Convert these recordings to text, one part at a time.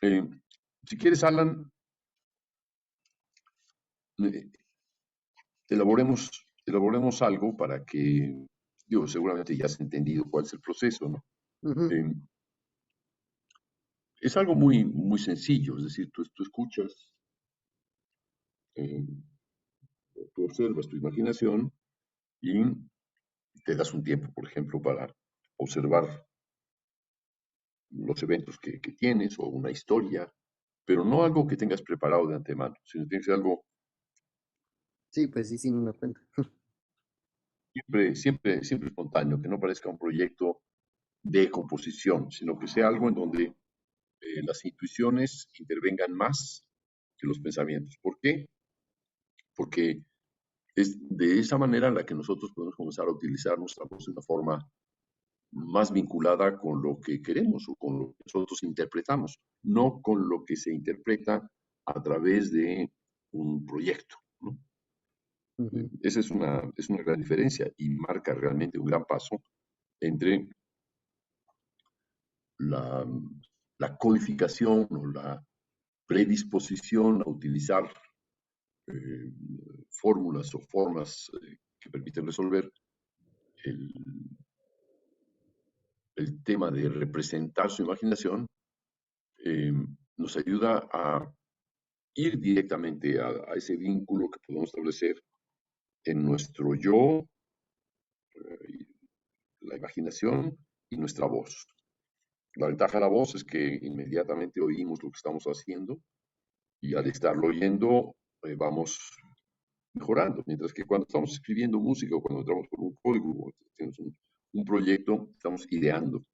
Eh, si quieres, Alan, eh, elaboremos algo para que, digo, seguramente ya has entendido cuál es el proceso, ¿no? Ujú. Eh, es algo muy, muy sencillo, es decir, tú escuchas, eh, tú observas tu imaginación y te das un tiempo, por ejemplo, para observar los eventos que tienes o una historia, pero no algo que tengas preparado de antemano, sino tiene que ser algo Sí, pues sí, sin una cuenta. siempre espontáneo, que no parezca un proyecto de composición, sino que sea algo en donde las intuiciones intervengan más que los pensamientos. ¿Por qué? Porque es de esa manera la que nosotros podemos comenzar a utilizar nuestra voz de una forma más vinculada con lo que queremos o con lo que nosotros interpretamos, no con lo que se interpreta a través de un proyecto, ¿no? Ujú. Esa es una gran diferencia y marca realmente un gran paso entre la, la codificación o la predisposición a utilizar eh, fórmulas o formas que permiten resolver el, el tema de representar su imaginación, eh, nos ayuda a ir directamente a ese vínculo que podemos establecer en nuestro yo, la imaginación y nuestra voz. La ventaja de la voz es que inmediatamente oímos lo que estamos haciendo y al estarlo oyendo vamos mejorando, mientras que cuando estamos escribiendo música o cuando entramos por un código o tenemos un proyecto, estamos ideando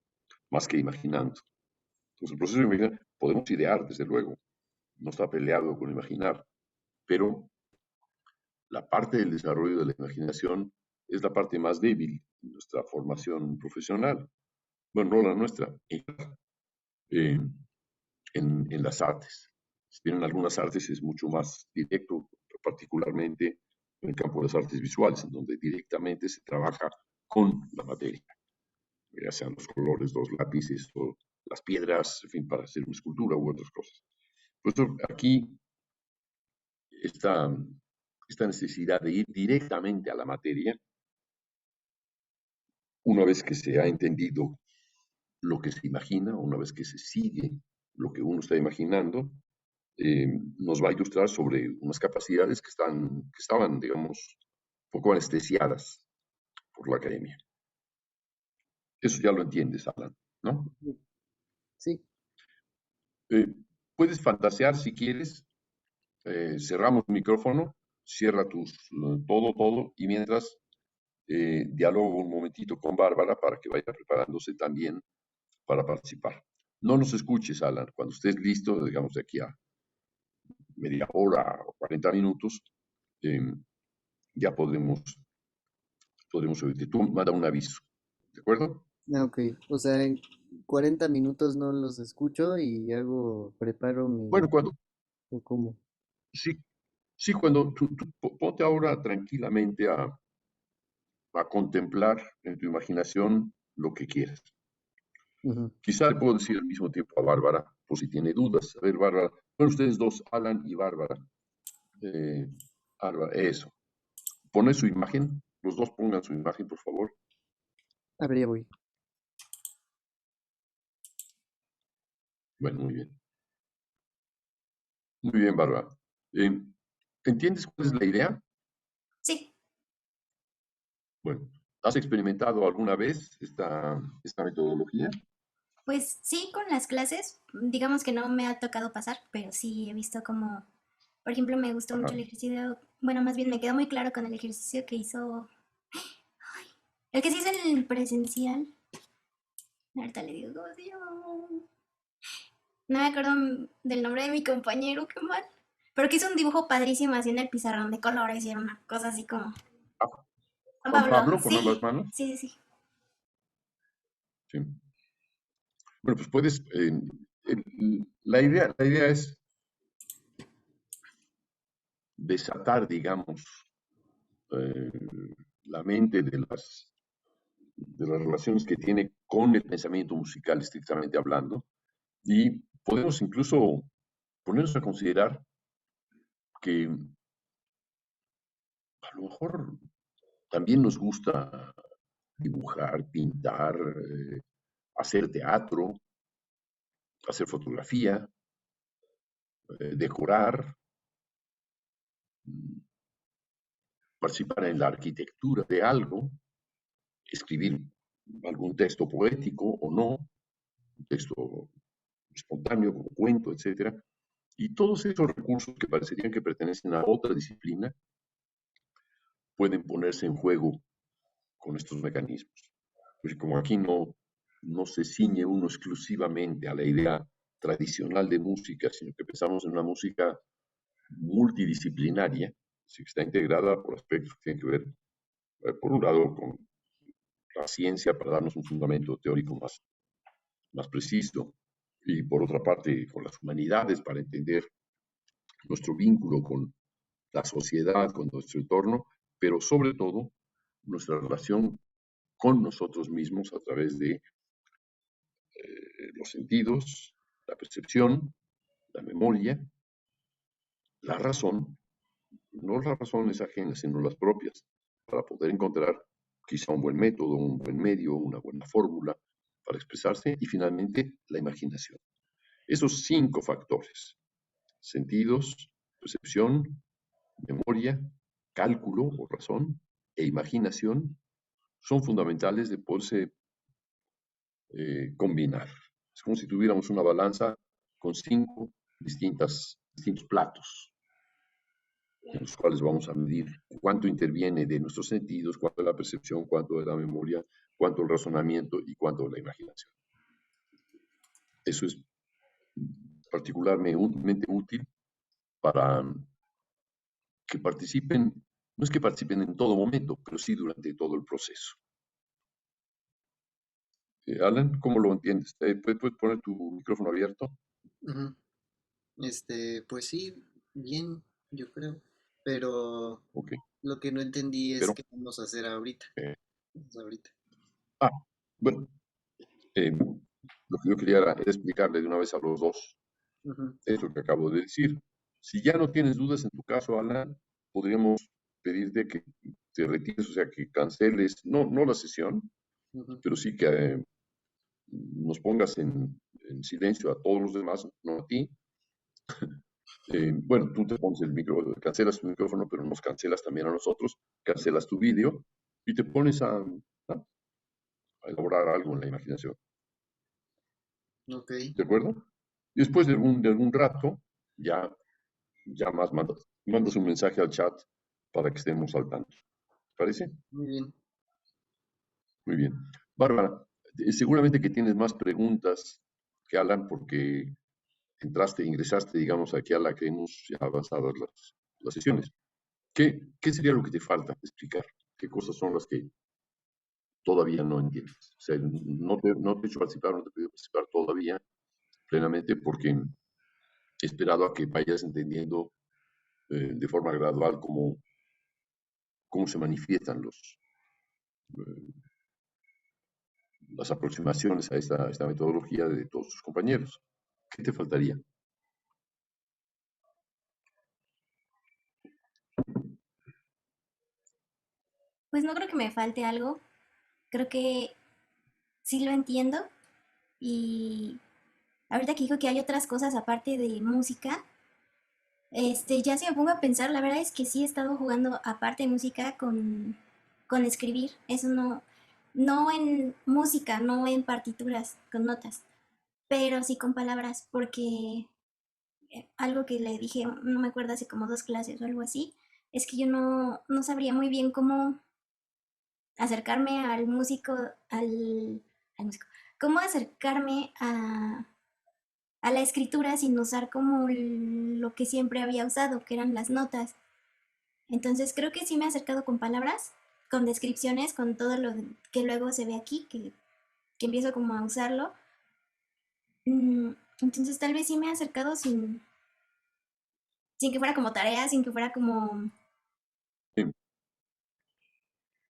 más que imaginando. Entonces el proceso de imaginar, podemos idear desde luego, no está peleado con imaginar, pero la parte del desarrollo de la imaginación es la parte más débil de nuestra formación profesional. Bueno, no la nuestra, eh, en las artes. Si bien en algunas artes es mucho más directo, particularmente en el campo de las artes visuales, en donde directamente se trabaja con la materia, ya sean los colores, los lápices o las piedras, en fin, para hacer una escultura u otras cosas. Por eso aquí esta, esta necesidad de ir directamente a la materia, una vez que se ha entendido lo que se imagina, una vez que se sigue lo que uno está imaginando, nos va a ilustrar sobre unas capacidades que estaban, digamos, un poco anestesiadas por la academia. Eso ya lo entiendes, Alan, ¿no? Sí, Eh, puedes fantasear si quieres, cerramos el micrófono, cierra todo, y mientras dialogo un momentito con Bárbara para que vaya preparándose también para participar. No nos escuches, Alan, cuando estés listo, digamos de aquí a media hora o 40 minutos, eh, ya podremos oírte. Tú manda un aviso, ¿de acuerdo? ok. O sea, en 40 minutos no los escucho y preparo mi... Bueno, cuando, ¿O cómo? sí, sí, cuando ponte ahora tranquilamente a contemplar en tu imaginación lo que quieras. Ujú. Quizá le puedo decir al mismo tiempo a Bárbara, por si tiene dudas. A ver, Bárbara, bueno, ustedes dos, Alan y Bárbara. Eh, Bárbara, eso. Pone su imagen, los dos pongan su imagen, por favor. A ver, ya voy. Bueno, muy bien, Bárbara. Eh, ¿Entiendes cuál es la idea? Sí, Bueno, ¿has experimentado alguna vez esta metodología? pues sí, con las clases, digamos que no me ha tocado pasar, pero sí he visto como, por ejemplo, me gustó mucho Ajá. el ejercicio, bueno, más bien me quedó muy claro con el ejercicio que hizo, el que se hizo en el presencial. Ahorita le digo, ¿cómo se llama? No me acuerdo del nombre de mi compañero, qué mal. Pero que hizo un dibujo padrísimo así en el pizarrón de colores y era una cosa así como... Ah, Juan Juan Pablo, Pablo, con ambas sí, manos. sí, sí, sí. Sí. Bueno, pues puedes, la idea es desatar, digamos, eh, la mente de las relaciones que tiene con el pensamiento musical, estrictamente hablando, y podemos incluso ponernos a considerar que a lo mejor también nos gusta dibujar, pintar, hacer teatro, hacer fotografía, decorar, mm, participar en la arquitectura de algo, escribir algún texto poético o no, un texto espontáneo como cuento, etcétera. Y todos esos recursos que parecerían que pertenecen a otra disciplina pueden ponerse en juego con estos mecanismos. Pues como aquí no se ciñe uno exclusivamente a la idea tradicional de música, sino que pensamos en una música multidisciplinaria, que está integrada por aspectos que tienen que ver, por un lado, con la ciencia para darnos un fundamento teórico más preciso, y por otra parte, con las humanidades para entender nuestro vínculo con la sociedad, con nuestro entorno, pero sobre todo nuestra relación con nosotros mismos a través de los sentidos, la percepción, la memoria, la razón, no las razones ajenas, sino las propias, para poder encontrar quizá un buen método, un buen medio, una buena fórmula para expresarse y finalmente la imaginación. Esos 5 factores, sentidos, percepción, memoria, cálculo o razón e imaginación, son fundamentales de poderse combinar. Es como si tuviéramos una balanza con 5 distintos platos, en los cuales vamos a medir cuánto interviene de nuestros sentidos, cuánto de la percepción, cuánto de la memoria, cuánto el razonamiento y cuánto de la imaginación. Eso es particularmente útil para que participen, no es que participen en todo momento, pero sí durante todo el proceso. Alan, ¿cómo lo entiendes? ¿Puedes poner tu micrófono abierto? Ujú. Pues sí, bien, yo creo. Pero Ok, lo que no entendí es pero, qué vamos a hacer ahorita. eh, Pues ahorita. ah, bueno, lo que yo quería era explicarle de una vez a los dos Ujú, es lo que acabo de decir. Si ya no tienes dudas en tu caso, Alan, podríamos pedirte que te retires, o sea, que canceles, no la sesión, ujú. pero sí que nos pongas en silencio a todos los demás, no a ti. Bueno, tú te pones el micrófono, cancelas tu micrófono, pero nos cancelas también a nosotros, cancelas tu vídeo y te pones a elaborar algo en la imaginación. Ok, ¿De acuerdo? Y después de algún rato, ya más mandas un mensaje al chat para que estemos al tanto. ¿Te parece? muy bien. Muy bien. Bárbara, seguramente que tienes más preguntas que Alan porque ingresaste, digamos, aquí a la que hemos ya avanzado las sesiones. ¿Qué sería lo que te falta explicar? ¿Qué cosas son las que todavía no entiendes? O sea, no te he hecho participar, no te he pedido participar todavía plenamente porque he esperado a que vayas entendiendo de forma gradual cómo se manifiestan eh, las aproximaciones a esta metodología de todos tus compañeros. ¿Qué te faltaría? Pues no creo que me falte algo. Creo que sí lo entiendo. Y ahorita que dijo que hay otras cosas aparte de música, ya si me pongo a pensar, la verdad es que sí he estado jugando aparte de música con escribir. Eso no en música, no en partituras, con notas, pero sí con palabras, porque algo que le dije, no me acuerdo, hace como 2 clases o algo así, es que yo no sabría muy bien cómo acercarme al músico, cómo acercarme a la escritura sin usar como lo que siempre había usado, que eran las notas. Entonces creo que sí me he acercado con palabras, con descripciones, con todo lo que luego se ve aquí, que empiezo como a usarlo. Entonces tal vez sí me he acercado sin que fuera como tarea, sin que fuera como, Sí,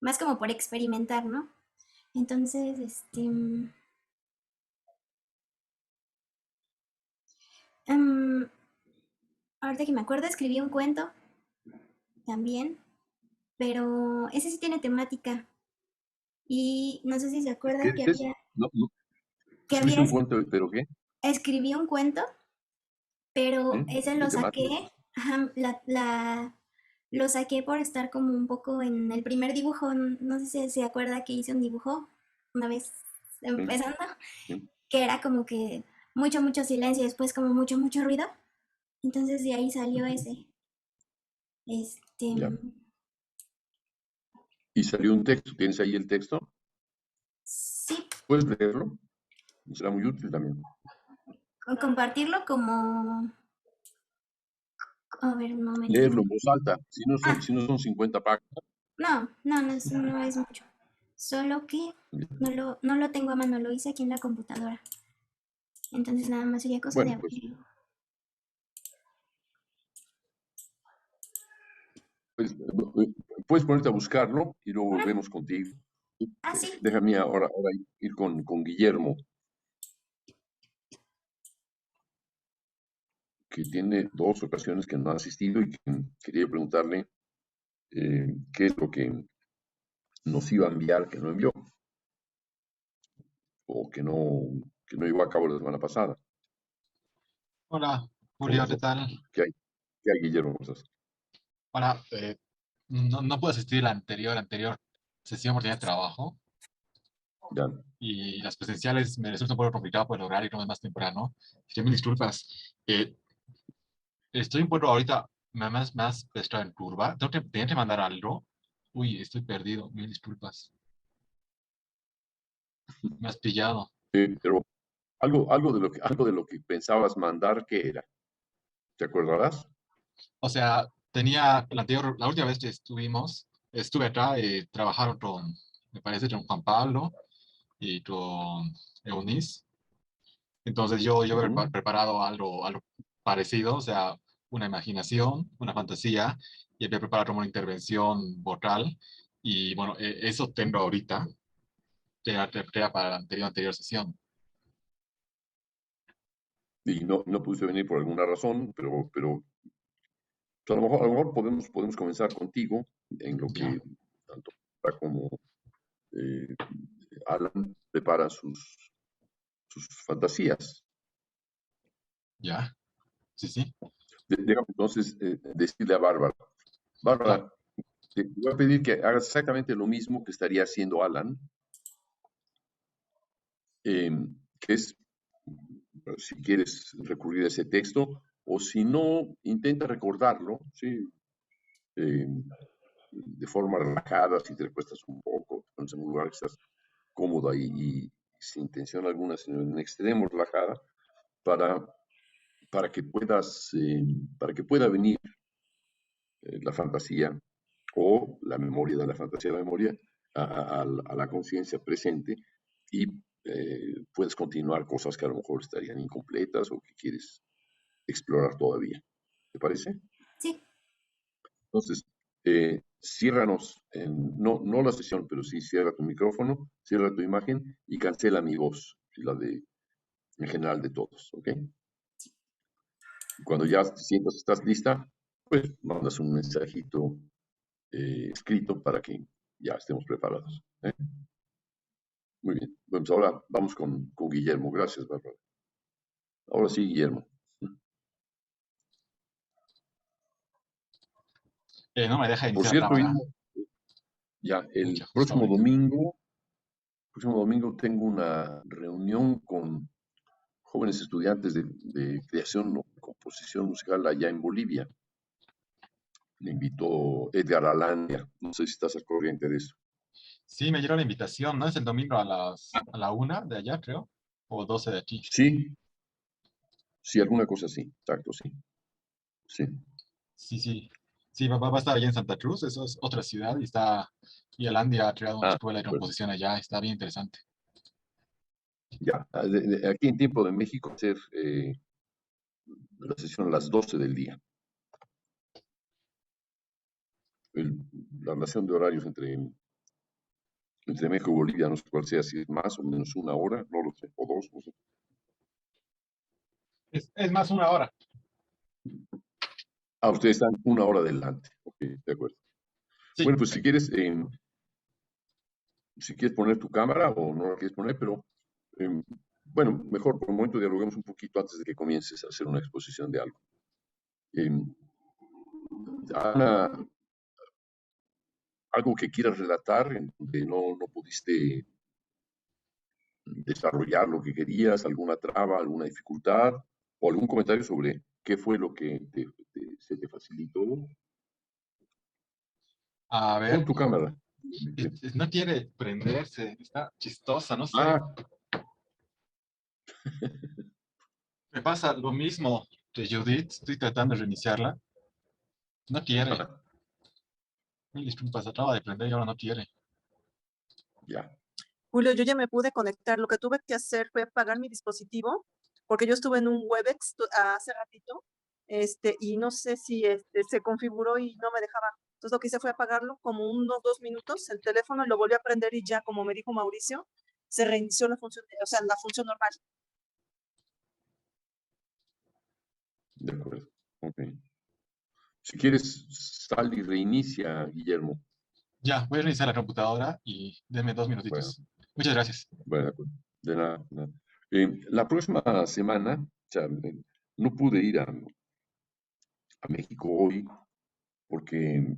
más como por experimentar, ¿no? Entonces, Em, ahorita que me acuerdo, escribí un cuento también, pero ese sí tiene temática. Y no sé si se ¿Qué acuerda que dices? había, No, no. que ¿Escribiste había, un cuento, pero qué? escribí un cuento, pero ¿Eh? ese ¿Qué lo temática? saqué, ajá, lo saqué por estar como un poco en el primer dibujo. No sé si se acuerda que hice un dibujo una vez Sí, empezando, sí, que era como que mucho silencio y después como mucho ruido. Entonces de ahí salió ujú, ese. Este, ya. Y salió un texto. ¿Tienes ahí el texto? sí, ¿Puedes leerlo? Será muy útil también. compartirlo como, a ver, un momentito. Leerlo en voz alta. Ah, Si no son 50 páginas. no es mucho. Solo que no lo tengo a mano, lo hice aquí en la computadora. Entonces nada más sería cosa de Bueno, pues, abrirlo. puedes ponerte a buscarlo y luego Ah, volvemos contigo. ah, sí. Déjame ahora ir con Guillermo, que tiene dos ocasiones que no ha asistido y que quería preguntarle qué es lo que nos iba a enviar que no envió o que no llevó a cabo la semana pasada. Hola, ¿Cómo Julio, ¿qué estás? tal? ¿Qué hay? ¿Qué hay, Guillermo? ¿Cómo estás? Hola, no puedo asistir a la anterior sesión porque tenía trabajo Ya. y las presenciales me resulta un poco complicado por el horario, no es más temprano. Mil disculpas. Estoy un poco ahorita más estado en curva. Tengo que mandar algo. Uy, estoy perdido, mil disculpas. Me has pillado. Pero algo de lo que pensabas mandar, ¿qué era? ¿Te acordarás? O sea, la última vez que estuve acá, trabajaron me parece, con Juan Pablo y con Eunice. Entonces yo había Ujú. preparado algo parecido, o sea, una imaginación, una fantasía, y había preparado como una intervención vocal. Y bueno, eso tengo ahorita, que era para la anterior sesión. Y no puse venir por alguna razón, pero pues, a lo mejor podemos comenzar contigo en lo Ya, que tanto Sara como eh, Alan preparan sus fantasías. ya, sí, sí, Déjame entonces decirle a Bárbara. ya, Bárbara, te voy a pedir que hagas exactamente lo mismo que estaría haciendo Alan, eh, que es, si quieres recurrir a ese texto, o si no, intenta recordarlo, ¿sí? Eh, de forma relajada, si te recuestas un poco, te pones en un lugar que estás cómoda y sin tensión alguna, sino en extremo relajada, para, para que pueda venir la fantasía o la memoria de la fantasía, la memoria a la conciencia presente y puedes continuar cosas que a lo mejor estarían incompletas o que quieres explorar todavía. ¿Te parece? Sí, Entonces, ciérranos, no la sesión, pero sí cierra tu micrófono, cierra tu imagen y cancela mi voz, la de en general de todos, ¿ok? Cuando ya te sientas, estás lista, pues mandas un mensajito escrito para que ya estemos preparados. ¿Eh? Muy bien. Bueno, pues ahora vamos con Guillermo. Gracias, Bárbara. Ahora sí, Guillermo. no me deja Por iniciar la cierto, cámara. Guillermo, ya Mucha, justo ahorita. próximo domingo tengo una reunión con jóvenes estudiantes de creación o composición musical allá en Bolivia. Me invitó Edgar Alandia. No sé si estás al corriente de eso. Sí, me llegó la invitación, ¿no? Es el domingo a la 1 de allá, creo, o 12 de aquí. Sí, sí, alguna cosa así. Exacto, sí. Sí, Sí, sí. Sí, va a estar allá en Santa Cruz, eso es otra ciudad, y Alandia ha creado una ah, escuela de bueno, composición allá, está bien interesante. ya. Aquí en tiempo de México, hacer la sesión a las 12 del día. El- la relación de horarios entre México y Bolivia, no sé cuál sea, si es más o menos una hora, no lo sé, o dos, no sé. Es más una hora. Ah, ustedes están una hora adelante. Ok, de acuerdo. Sí. Bueno, pues si quieres poner tu cámara o no la quieres poner, pero bueno, mejor por un momento dialoguemos un poquito antes de que comiences a hacer una exposición de algo. Em, Ana, algo que quieras relatar en donde no pudiste desarrollar lo que querías, alguna traba, alguna dificultad, o algún comentario sobre qué fue lo que se te facilitó. A Pon ver, tu cámara. no quiere prenderse, está chistosa, no sé. Ah, Me pasa lo mismo de Judith, estoy tratando de reiniciarla. No quiere. Mil disculpas, acaba de prender y ahora no quiere. ya. Julio, yo ya me pude conectar. Lo que tuve que hacer fue apagar mi dispositivo, porque yo estuve en un Webex hace ratito, y no sé si se configuró y no me dejaba. Entonces lo que hice fue apagarlo como unos 2 minutos, el teléfono, y lo volví a prender y ya, como me dijo Mauricio, se reinició la función, o sea, la función normal. De acuerdo. Ok. Si quieres, sal y reinicia, Guillermo. Ya, voy a reiniciar la computadora y denme 2 Bueno, minutitos. Muchas gracias. bueno, de acuerdo. De nada, de nada. La próxima semana, o sea, no pude ir a México hoy porque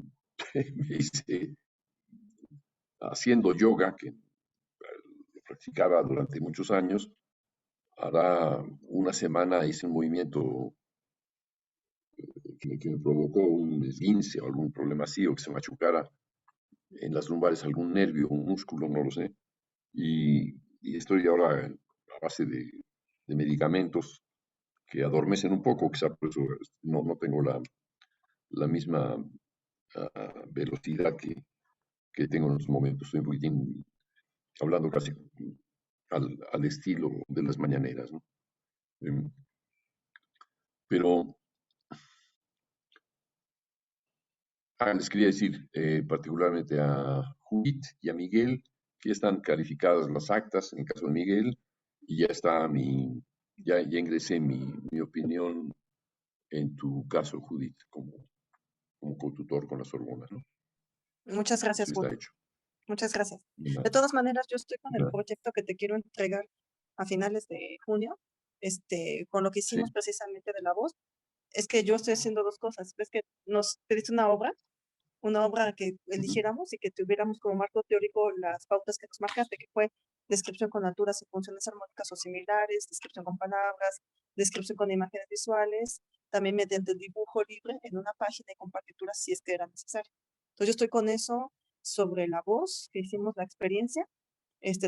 me hice haciendo yoga, que lo practicaba durante muchos años. Hará una semana hice un movimiento que me provocó un esguince o algún problema así, o que se machucara en las lumbares algún nervio, un músculo, no lo sé. Y estoy ahora a base de medicamentos que adormecen un poco, quizá por eso no tengo la misma velocidad que tengo en estos momentos. Estoy un poquitín hablando casi al estilo de las mañaneras, ¿no? Em, Pero les quería decir particularmente a Judith y a Miguel que ya están calificadas las actas en el caso de Miguel y ya está ya ingresé mi opinión en tu caso, Judith, como cotutor con las hormonas, ¿no? Muchas gracias, Eso está Julio. hecho. Muchas gracias. De nada, De todas maneras, yo estoy con de el nada. proyecto que te quiero entregar a finales de junio, con lo que Sí, hicimos precisamente de la voz. Es que yo estoy haciendo dos cosas. Ves que nos pediste una obra que eligiéramos y que tuviéramos como marco teórico las pautas que nos marcaste, que fue descripción con alturas y funciones armónicas o similares, descripción con palabras, descripción con imágenes visuales, también mediante el dibujo libre en una página y con partituras si es que era necesario. Entonces yo estoy con eso sobre la voz, que hicimos la experiencia,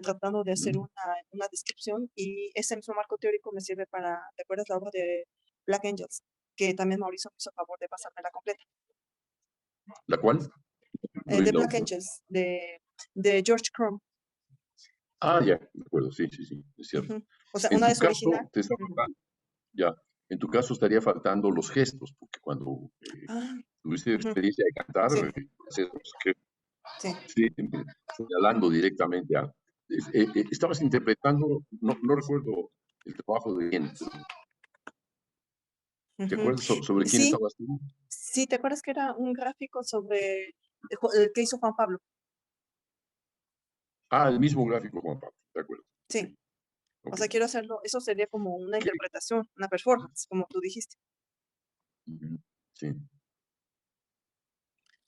tratando de hacer una descripción, y ese mismo marco teórico me sirve para, ¿te acuerdas la obra de Black Angels? Que también Mauricio me hizo favor de pasármela completa. ¿La cual? No oí De la Black última. Angels, de George Crumb. Ah, ya, de acuerdo, sí, es cierto. Ujú. O sea, En una tu es original. caso, te está Ujú. faltando, ya, en tu caso estaría faltando los gestos, porque cuando Ah, tuviste ujú. experiencia de cantar, Sí, hacer los gestos, sí. sí, señalando directamente estabas interpretando, no recuerdo el trabajo de quién, pero ¿te Ujú. acuerdas sobre quién Sí, estabas tú? sí, ¿te acuerdas que era un gráfico sobre el que hizo Juan Pablo? Ah, el mismo gráfico, Juan Pablo, de acuerdo. Sí. O Ok. sea, quiero hacerlo, eso sería como una ¿Qué? interpretación, una performance, como tú dijiste. Ujú, sí, Yo muy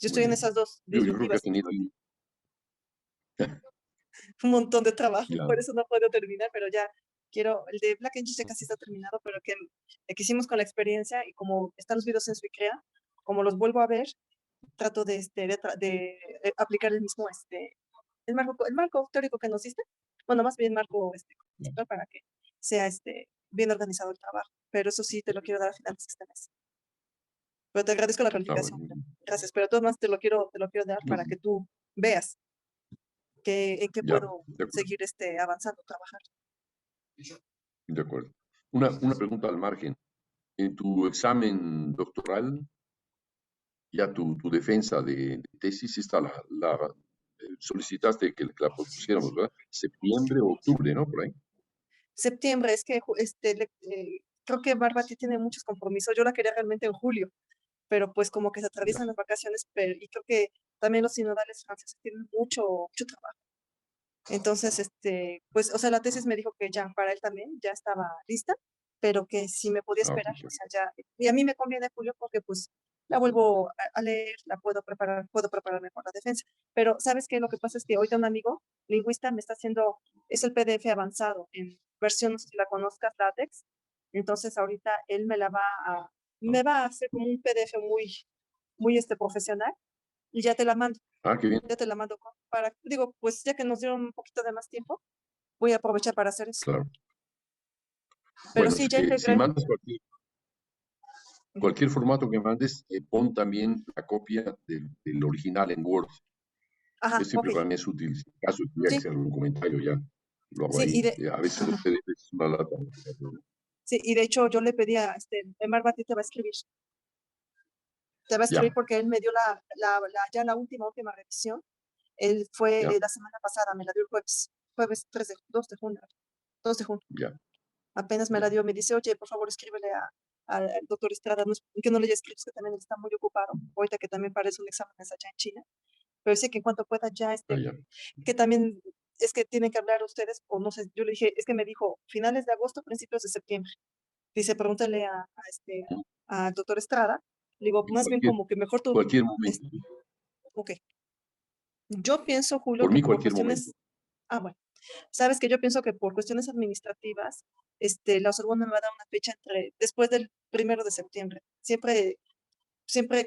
estoy en bien. esas dos Yo creo que has disyuntivas, tenido ahí, un montón de trabajo, ya, por eso no puedo terminar, pero ya quiero, el de Black Angels ya casi está terminado, pero el que hicimos con la experiencia, y como están los videos en Swicrea, como los vuelvo a ver, trato de aplicar el mismo, el marco teórico que nos diste, bueno, más bien marco conceptual, para que sea bien organizado el trabajo, pero eso sí te lo quiero dar a finales de este mes. Pero te agradezco la calificación. bueno, Gracias, pero de todas maneras te lo quiero dar no, para que tú veas en qué ya, puedo de acuerdo, seguir avanzando, trabajar. de acuerdo. Una pregunta al margen. En tu examen doctoral, ya tu defensa de tesis está solicitaste que la pospusiéramos, ¿verdad? Septiembre o octubre, ¿no? Por ahí. Septiembre, es que creo que Barbati tiene muchos compromisos. Yo la quería realmente en julio, pero pues como que se atraviesan las vacaciones, y creo que también los sinodales franceses tienen mucho trabajo. Entonces, pues, o sea, la tesis me dijo que ya para él también ya estaba lista, pero que si me podía Ah, ok, esperar, o sea, ya, y a mí me conviene julio porque pues la vuelvo a leer, la puedo preparar mejor la defensa. Pero, ¿sabes qué? Lo que pasa es que ahorita un amigo lingüista me está haciendo, es el PDF avanzado en versión, no sé si la conozcas, LaTeX. Entonces, ahorita él me va a hacer como un PDF muy profesional y ya te la mando. qué bien, Ya te la mando digo, pues ya que nos dieron un poquito de más tiempo, voy a aprovechar para hacer eso. claro. Pero Bueno, sí, ya si integré. mandas cualquier formato que mandes, pon también la copia del original en Word. Ajá, Es ok. siempre para mí es útil. Si acaso tuviera que Sí, hacer algún comentario, ya lo hago sí, ahí. A veces los PDFs es una lata. sí, y de hecho yo le pedí a Barbati te va a escribir. Te va a escribir Ya, porque él me dio ya la última revisión. Él fue ya, la semana pasada, me la dio el jueves 2 de junio. 2 de junio. ya, Apenas me la ya. dio, me dice, oye, por favor, escríbele al doctor Estrada, que no le haya escrito, que también está muy ocupado, ahorita que también parece un examen allá en China. Pero sé que en cuanto pueda ya, Ya. que también es que tienen que hablar ustedes, o no sé, yo le dije, es que me dijo finales de agosto, principios de septiembre. Dice, pregúntale al doctor Estrada. Le digo, más bien Cualquier, como que mejor tú, cualquier momento. ok. Yo pienso, Julio, Por que mí, por cualquier momento. cuestiones, bueno, sabes que yo pienso que por cuestiones administrativas, la Sorbona me va a dar una fecha después del 1 de septiembre. Siempre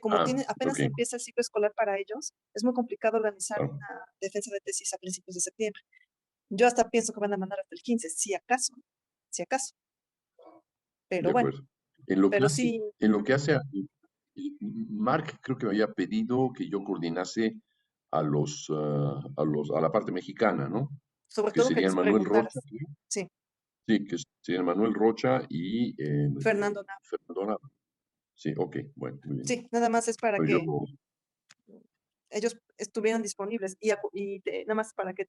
como apenas Ok, empieza el ciclo escolar para ellos, es muy complicado organizar claro, una defensa de tesis a principios de septiembre. Yo hasta pienso que van a mandar hasta el 15, si acaso, de pero bueno, acuerdo. En lo que pero hace, sí, en lo que hace Mark creo que me había pedido que yo coordinase a la parte mexicana, ¿no? sobre Que todo que serían les Manuel Rocha, preguntaras. Sí, sí, que serían Manuel Rocha y Fernando, Fernando Nava. Sí, ok, bueno, muy bien. sí, nada más es para Pues yo, que ellos estuvieran disponibles nada más para que,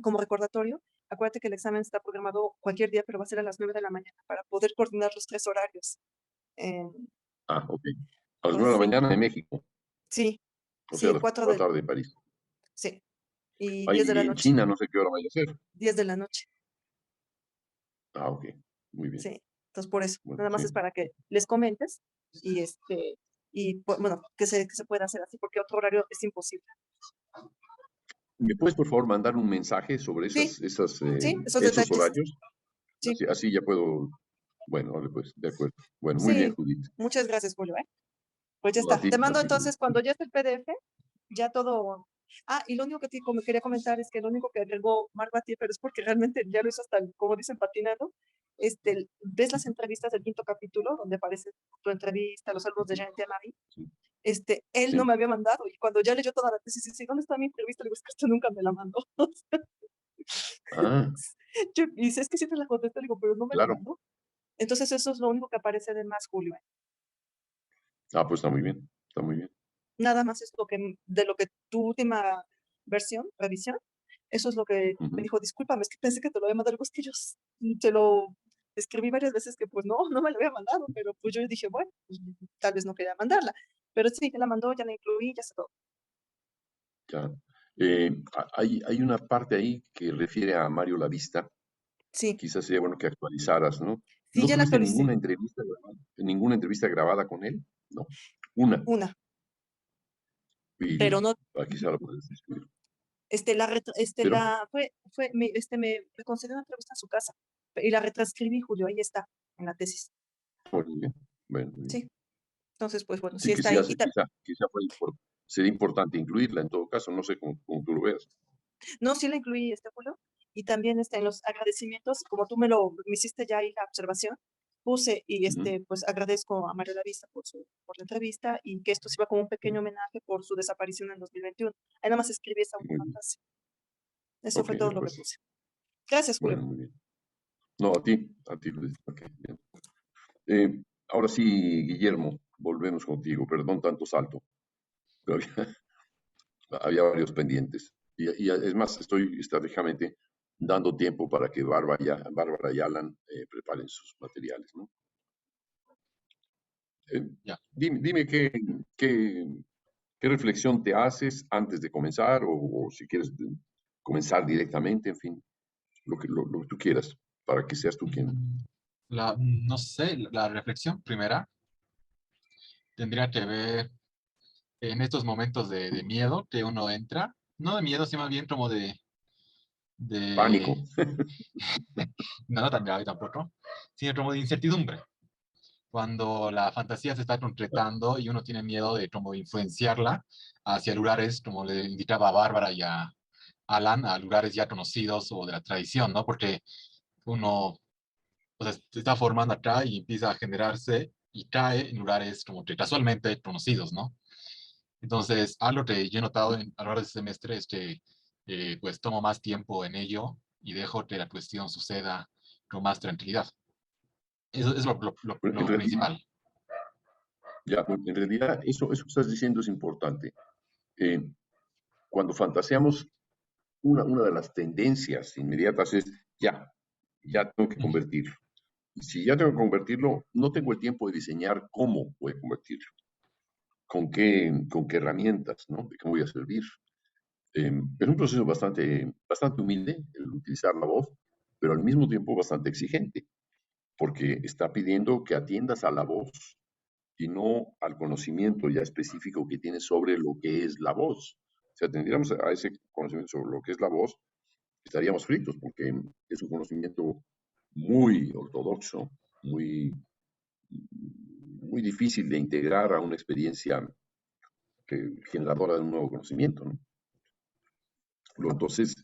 como recordatorio, acuérdate que el examen está programado cualquier día, pero va a ser a las 9 de la mañana para poder coordinar los 3 horarios. ok. A las 9 Entonces, de la sí, mañana en México, sí, o sea, a sí, las 4 de la tarde en París. sí, y 10 de la Ahí en noche, China no sé qué hora vaya a ser. 10 de la noche, Ok, muy bien. sí. Entonces, por eso, Bueno, nada más sí. es para que les comentes bueno, que se pueda hacer así, porque otro horario es imposible. ¿Me puedes, por favor, mandar un mensaje sobre Sí, sí, esos esos detalles, horarios? sí, Así ya puedo. Bueno, vale, pues, de acuerdo. Bueno, muy bien, sí. Judith. Muchas gracias, Julio, ¿eh? Pues ya No, está. Te a mando ti, Judith. entonces cuando ya esté el PDF, ya todo. Y lo único que me quería comentar es que lo único que agregó Mark Batier, pero es porque realmente ya lo hizo hasta, como dicen, patinando. ¿Ves las entrevistas del 5.º capítulo, donde aparece tu entrevista, los alumnos de Jean Marie? Sí, Él no sí. me había mandado, y cuando ya leyó toda la tesis, dice, ¿dónde está mi entrevista? Le digo, es que esto nunca me la mandó. Ah, Y dice, es que siempre la contesté, le digo, pero no me la claro. mandó. Entonces eso es lo único que aparece de más, Julio. Pues está muy bien. Está muy bien. Nada más es de lo que tu última revisión, eso es lo que me Ujú. dijo, discúlpame, es que pensé que te lo había mandado, es que yo te lo escribí varias veces que pues no me lo había mandado, pero pues yo dije, bueno, pues, tal vez no quería mandarla, pero sí, ya la mandó, ya la incluí, ya está todo. Ya. Hay una parte ahí que refiere a Mario Lavista. Sí, Quizás sería bueno que actualizaras, ¿no? sí, ¿No ya la tuviste actualicé, ninguna entrevista grabada con él? No. Una. una, Y pero no, quizá la puedes describir. Pero, me concedió una entrevista en su casa, y la retranscribí, Julio, ahí está, en la tesis, muy bien. Bueno, muy bien. sí, entonces, pues bueno, sí Sí, que está sí ahí, hace, quizá sería importante incluirla en todo caso, no sé cómo tú lo veas. No, sí la incluí, Julio. Y también en los agradecimientos, como tú me hiciste ya ahí la observación, puse y Ujú. pues agradezco a Mario Lavista por la entrevista y que esto sirva como un pequeño homenaje por su desaparición en 2021. Ahí nada más escribí esa Muy última bien. frase. Eso Ok, fue de todo lo que acuerdo. puse. Gracias, Julio. Bueno, muy bien. No, a ti, Luis. Ok, bien. Ahora sí, Guillermo, volvemos contigo. Perdón tanto salto, pero había varios pendientes. Y es más, estoy estratégicamente dando tiempo para que Bárbara y Alan preparen sus materiales, ¿no? Ya. Dime qué reflexión te haces antes de comenzar o si quieres comenzar directamente, en fin, lo que tú quieras, para que seas tú quien... No sé, la reflexión primera tendría que ver en estos momentos de miedo que uno entra, no de miedo, sino más bien como de, Pánico. no, no tan grave tampoco, sino como de incertidumbre. Cuando la fantasía se está concretando y uno tiene miedo de como influenciarla hacia lugares, como le indicaba a Bárbara y a Alan, a lugares ya conocidos o de la tradición, ¿no? Porque uno, o sea, se está formando acá y empieza a generarse y cae en lugares como que casualmente conocidos, ¿no? Entonces, algo que yo he notado a lo largo de este semestre es que pues tomo más tiempo en ello y dejo que la cuestión suceda con más tranquilidad. Eso es En lo realidad, principal. en realidad eso que estás diciendo es importante. Eh, Cuando fantaseamos, una de las tendencias inmediatas es, ya tengo que Ujú. convertirlo. Y si ya tengo que convertirlo, no tengo el tiempo de diseñar cómo voy a convertirlo, con qué herramientas, ¿no? De qué voy a servir. Es un proceso bastante humilde el utilizar la voz, pero al mismo tiempo bastante exigente, porque está pidiendo que atiendas a la voz y no al conocimiento ya específico que tienes sobre lo que es la voz. Si atendiéramos a ese conocimiento sobre lo que es la voz, estaríamos fritos, porque es un conocimiento muy ortodoxo, muy, muy difícil de integrar a una experiencia generadora de un nuevo conocimiento, ¿no? Entonces,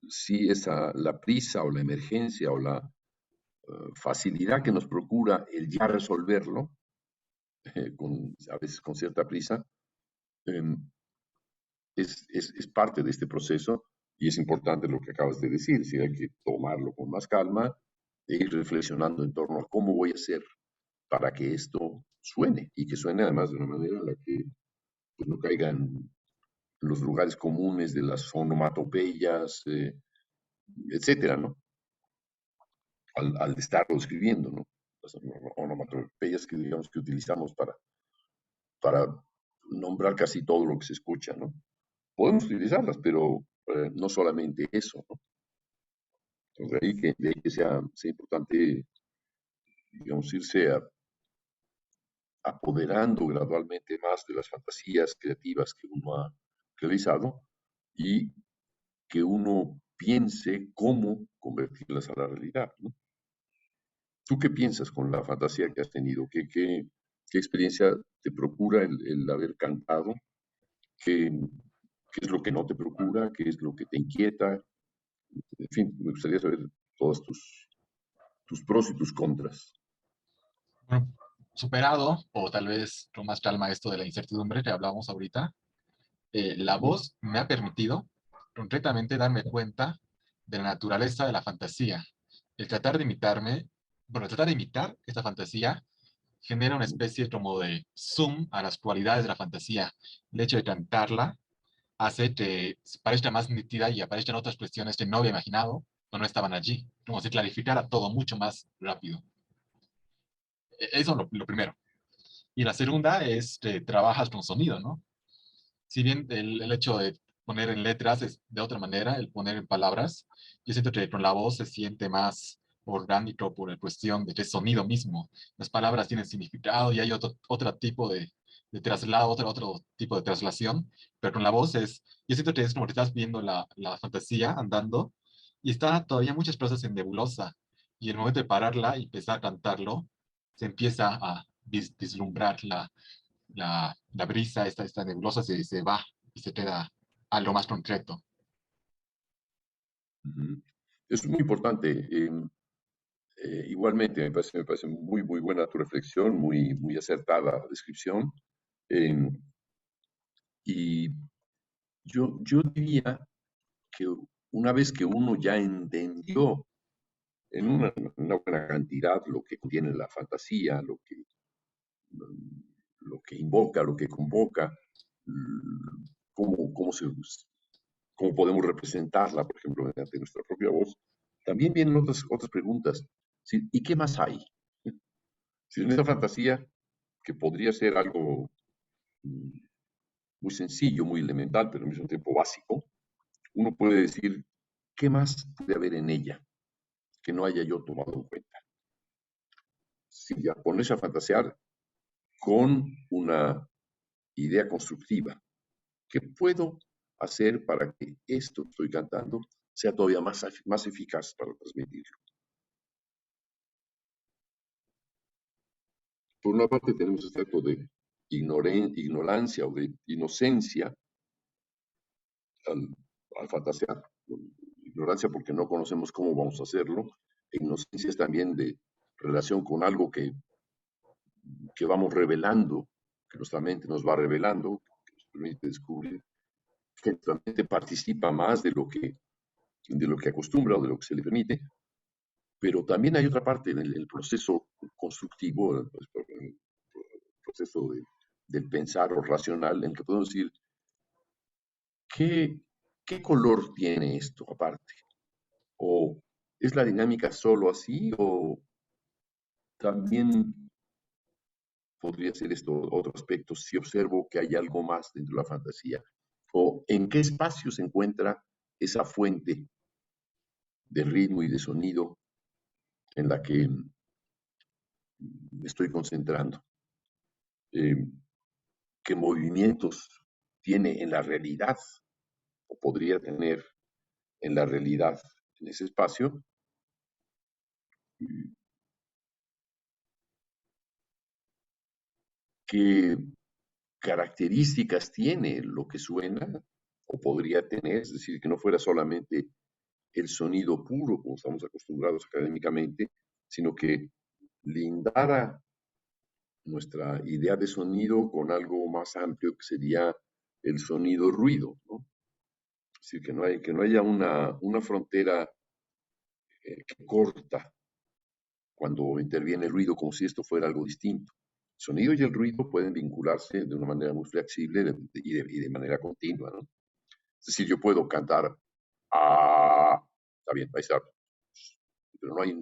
sí, la prisa o la emergencia o la facilidad que nos procura el ya resolverlo, a veces con cierta prisa, eh, es parte de este proceso y es importante lo que acabas de decir, si hay que tomarlo con más calma e ir reflexionando en torno a cómo voy a hacer para que esto suene y que suene además de una manera en la que pues, no caigan los lugares comunes de las onomatopeyas, etcétera, ¿no? Al estarlo escribiendo, ¿no? Las onomatopeyas que digamos que utilizamos para nombrar casi todo lo que se escucha, ¿no? Podemos utilizarlas, pero no solamente eso, ¿no? Entonces, de ahí que sea importante, digamos, irse apoderando gradualmente más de las fantasías creativas que uno ha realizado y que uno piense cómo convertirlas a la realidad, ¿no? ¿Tú qué piensas con la fantasía que has tenido? ¿Qué experiencia te procura el haber cantado? ¿Qué es lo que no te procura? ¿Qué es lo que te inquieta? En fin, me gustaría saber todos tus pros y tus contras. Bueno, superado, o tal vez con más calma esto de la incertidumbre que hablábamos ahorita, la Ujú. voz me ha permitido concretamente darme cuenta de la naturaleza de la fantasía. El tratar de imitarme, bueno, tratar de imitar esta fantasía genera una especie como de zoom a las cualidades de la fantasía. El hecho de cantarla hace que parezca más nítida y aparezcan otras cuestiones que no había imaginado o no estaban allí, como si clarificara todo mucho más rápido. Eso es lo primero. Y la segunda es que trabajas con sonido, ¿no? Si bien el hecho de poner en letras es de otra manera, el poner en palabras, yo siento que con la voz se siente más orgánico por la cuestión de que es sonido mismo. Las palabras tienen significado y hay otro tipo de traslado, otro tipo de traslación, pero con la voz yo siento que es como que estás viendo la fantasía andando y está todavía muchas cosas en nebulosa y el momento de pararla y empezar a cantarlo, se empieza a vislumbrar la brisa, esta nebulosa se va y se queda algo más concreto. Ujú. Es muy importante. Igualmente, me parece muy, muy buena tu reflexión, muy, muy acertada la descripción. Eh, y yo diría que una vez que uno ya entendió en una buena cantidad lo que contiene la fantasía, lo que invoca, lo que convoca, cómo se cómo podemos representarla, por ejemplo, mediante nuestra propia voz, también vienen otras preguntas. ¿Sí? ¿Y qué más hay? Si en esa fantasía, que podría ser algo muy sencillo, muy elemental, pero al mismo tiempo básico, uno puede decir, ¿qué más puede haber en ella que no haya yo tomado en cuenta? Si ya pones a fantasear con una idea constructiva, ¿qué puedo hacer para que esto que estoy cantando sea todavía más eficaz para transmitirlo? Por una parte tenemos este acto de ignorancia o de inocencia al, al fantasear. Ignorancia porque no conocemos cómo vamos a hacerlo. E inocencia es también de relación con algo que vamos revelando, que nuestra mente nos va revelando, que nos permite descubrir que nuestra mente participa más de lo que acostumbra o de lo que se le permite. Pero también hay otra parte en el proceso constructivo, el proceso del pensar o racional, en que podemos decir, ¿qué, qué color tiene esto aparte? ¿O es la dinámica solo así? ¿O también podría ser esto otro aspecto si observo que hay algo más dentro de la fantasía? ¿O en qué espacio se encuentra esa fuente de ritmo y de sonido en la que me estoy concentrando? Eh, ¿Qué movimientos tiene en la realidad o podría tener en la realidad en ese espacio? ¿Qué características tiene lo que suena o podría tener? Es decir, que no fuera solamente el sonido puro, como estamos acostumbrados académicamente, sino que lindara nuestra idea de sonido con algo más amplio que sería el sonido ruido, ¿no? Es decir, que no haya una frontera que corta cuando interviene el ruido, como si esto fuera algo distinto. El sonido y el ruido pueden vincularse de una manera muy flexible y de manera continua, ¿no? Es decir, yo puedo cantar, ah, está bien, va a estar, pero no hay,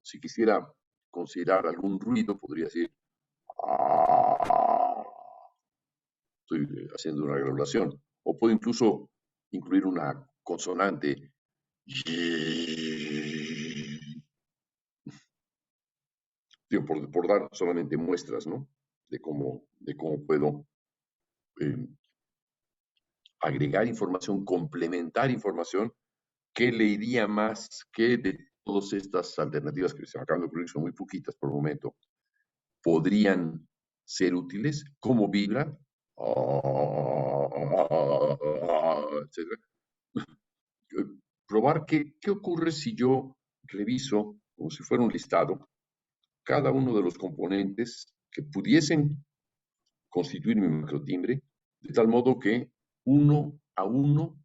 si quisiera considerar algún ruido, podría decir, ah, estoy haciendo una graduación. O puedo incluso incluir una consonante, digo, por dar solamente muestras, ¿no? De cómo puedo eh, agregar información, complementar información que le iría más que de todas estas alternativas que se me acaban de ocurrir, son muy poquitas por el momento, podrían ser útiles, cómo vibra, etcétera. Probar qué ocurre si yo reviso, como si fuera un listado, cada uno de los componentes que pudiesen constituir mi macrotimbre, de tal modo que uno a uno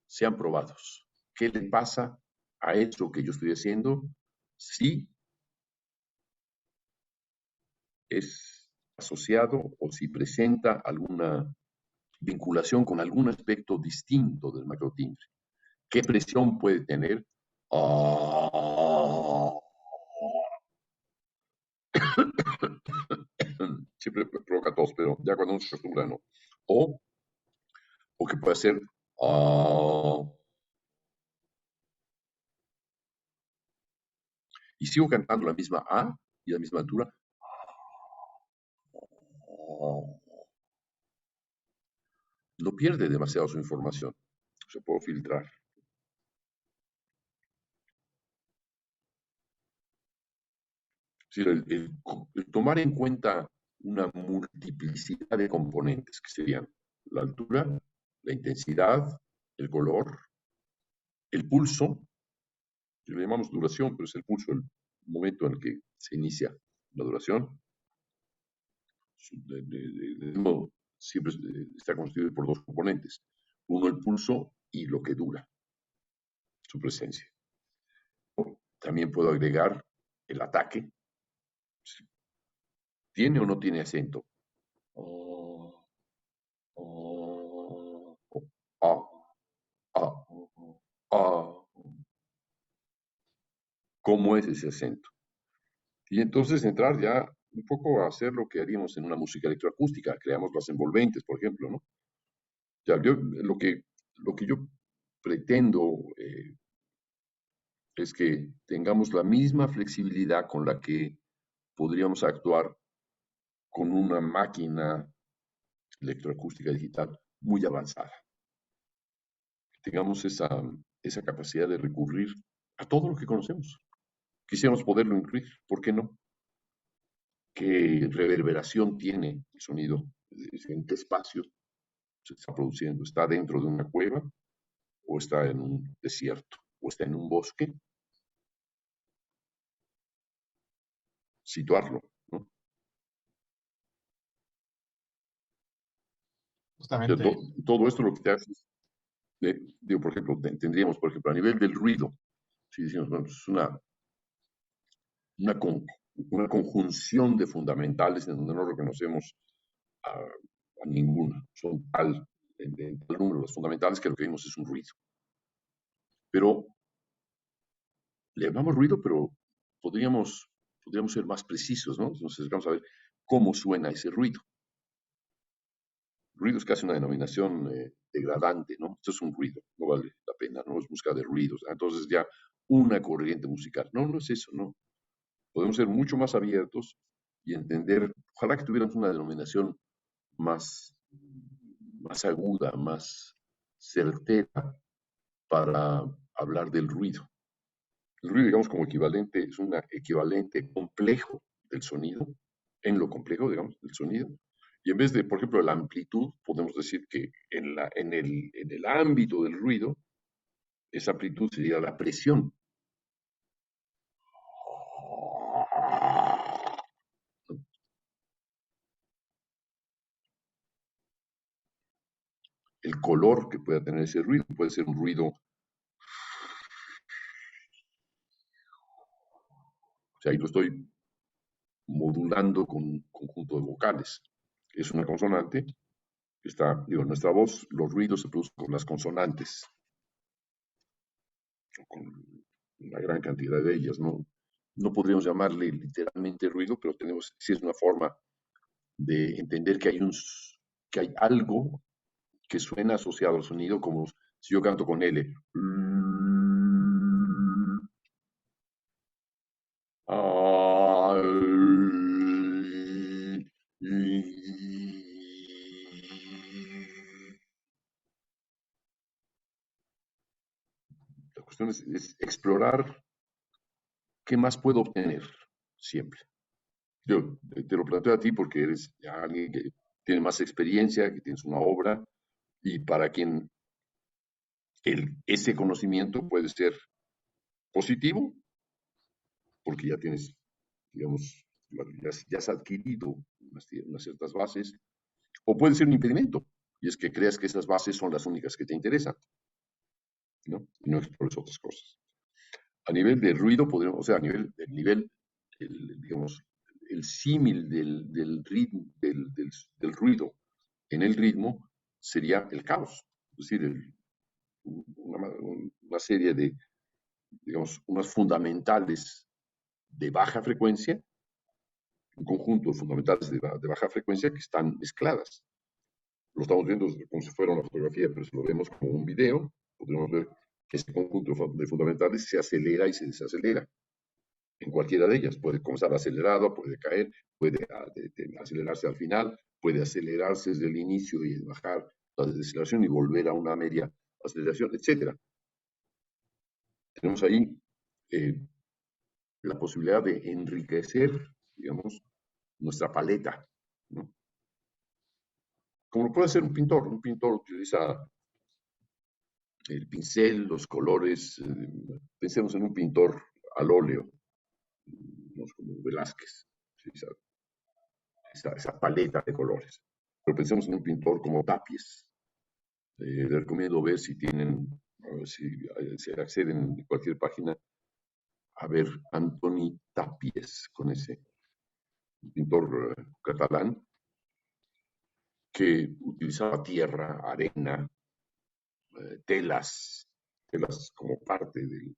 sean probados. ¿Qué le pasa a eso que yo estoy haciendo? Si es asociado o si presenta alguna vinculación con algún aspecto distinto del macrotimbre. ¿Qué presión puede tener? Ah, siempre provoca tos, pero ya cuando uno se acostumbra, no. O, o que puede ser y sigo cantando la misma A y la misma altura. No pierde demasiado su información. Se puede filtrar. Es decir, el tomar en cuenta una multiplicidad de componentes que serían la altura, la intensidad, el color, el pulso, que le llamamos duración, pero es el pulso el momento en el que se inicia la duración. De modo, siempre está constituido por dos componentes. Uno, el pulso y lo que dura, su presencia. También puedo agregar el ataque. ¿Tiene o no tiene acento? Oh, oh, oh, ah, cómo es ese acento. Y entonces entrar ya un poco a hacer lo que haríamos en una música electroacústica, creamos las envolventes, por ejemplo, ¿no? Ya, lo que yo pretendo es que tengamos la misma flexibilidad con la que podríamos actuar con una máquina electroacústica digital muy avanzada. Que tengamos esa capacidad de recurrir a todo lo que conocemos. Quisiéramos poderlo incluir, ¿por qué no? ¿Qué reverberación tiene el sonido? ¿En qué espacio se está produciendo? ¿Está dentro de una cueva o está en un desierto o está en un bosque? Situarlo, ¿no? Justamente, Todo esto lo que te hace, digo, por ejemplo, tendríamos, por ejemplo, a nivel del ruido, si decimos, bueno, es una, con- una conjunción de fundamentales en donde no reconocemos a ninguna, son en tal número los fundamentales que lo que vimos es un ruido. Pero le llamamos ruido, pero podríamos ser más precisos, ¿no? Entonces vamos a ver cómo suena ese ruido. Ruido es casi una denominación degradante, ¿no? Esto es un ruido, no vale la pena, no es busca de ruidos. Entonces ya una corriente musical. No, no es eso, no. Podemos ser mucho más abiertos y entender, ojalá que tuviéramos una denominación más, más aguda, más certera para hablar del ruido. El ruido, digamos, como equivalente, es un equivalente complejo del sonido, en lo complejo, digamos, del sonido. Y en vez de, por ejemplo, la amplitud, podemos decir que en el ámbito del ruido, esa amplitud sería la presión. El color que pueda tener ese ruido puede ser un ruido, o sea, ahí lo estoy modulando con un conjunto de vocales. Es una consonante que está, digo, en nuestra voz, los ruidos se producen con las consonantes, con una gran cantidad de ellas, ¿no? No podríamos llamarle literalmente ruido, pero sí es una forma de entender que hay algo que suena asociado al sonido, como si yo canto con L. La cuestión es explorar qué más puedo obtener siempre. Yo te lo planteo a ti porque eres ya alguien que tiene más experiencia, que tienes una obra y para quien ese conocimiento puede ser positivo porque ya tienes, digamos, ya has adquirido unas ciertas bases, o puede ser un impedimento, y es que creas que esas bases son las únicas que te interesan, ¿no? Y no explores otras cosas. A nivel de ruido, podríamos, o sea, a nivel digamos, el símil del ritmo, del ruido en el ritmo sería el caos, es decir, una serie de, digamos, unas fundamentales de baja frecuencia, un conjunto de fundamentales de baja frecuencia que están mezcladas. Lo estamos viendo como si fuera una fotografía, pero si lo vemos como un video, podemos ver que este conjunto de fundamentales se acelera y se desacelera en cualquiera de ellas. Puede comenzar acelerado, puede caer, puede acelerarse al final, puede acelerarse desde el inicio y bajar la desaceleración y volver a una media aceleración, etc. Tenemos ahí eh, la posibilidad de enriquecer, digamos, nuestra paleta, ¿no? Como lo puede hacer un pintor utiliza el pincel, los colores, pensemos en un pintor al óleo, ¿no? Como Velázquez, ¿sí? Esa paleta de colores. Pero pensemos en un pintor como Tapies. Les recomiendo ver si tienen, si acceden en cualquier página a ver Antoni Tapies, con ese pintor catalán que utilizaba tierra, arena, telas, telas como parte de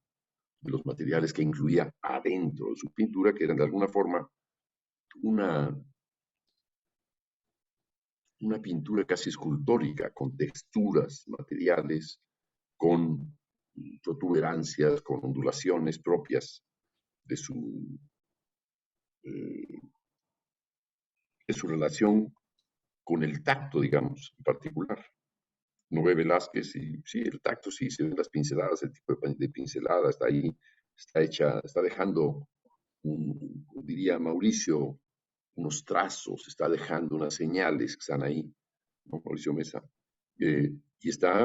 los materiales que incluía adentro de su pintura, que eran de alguna forma una, una pintura casi escultórica, con texturas materiales, con protuberancias, con ondulaciones propias de eh, de su relación con el tacto, digamos, en particular. No ve Velázquez y sí, el tacto sí, se ven las pinceladas, el tipo de pincelada está ahí, está hecha, está dejando, diría Mauricio, unos trazos, está dejando unas señales que están ahí, ¿no? Mauricio Mesa. Y está,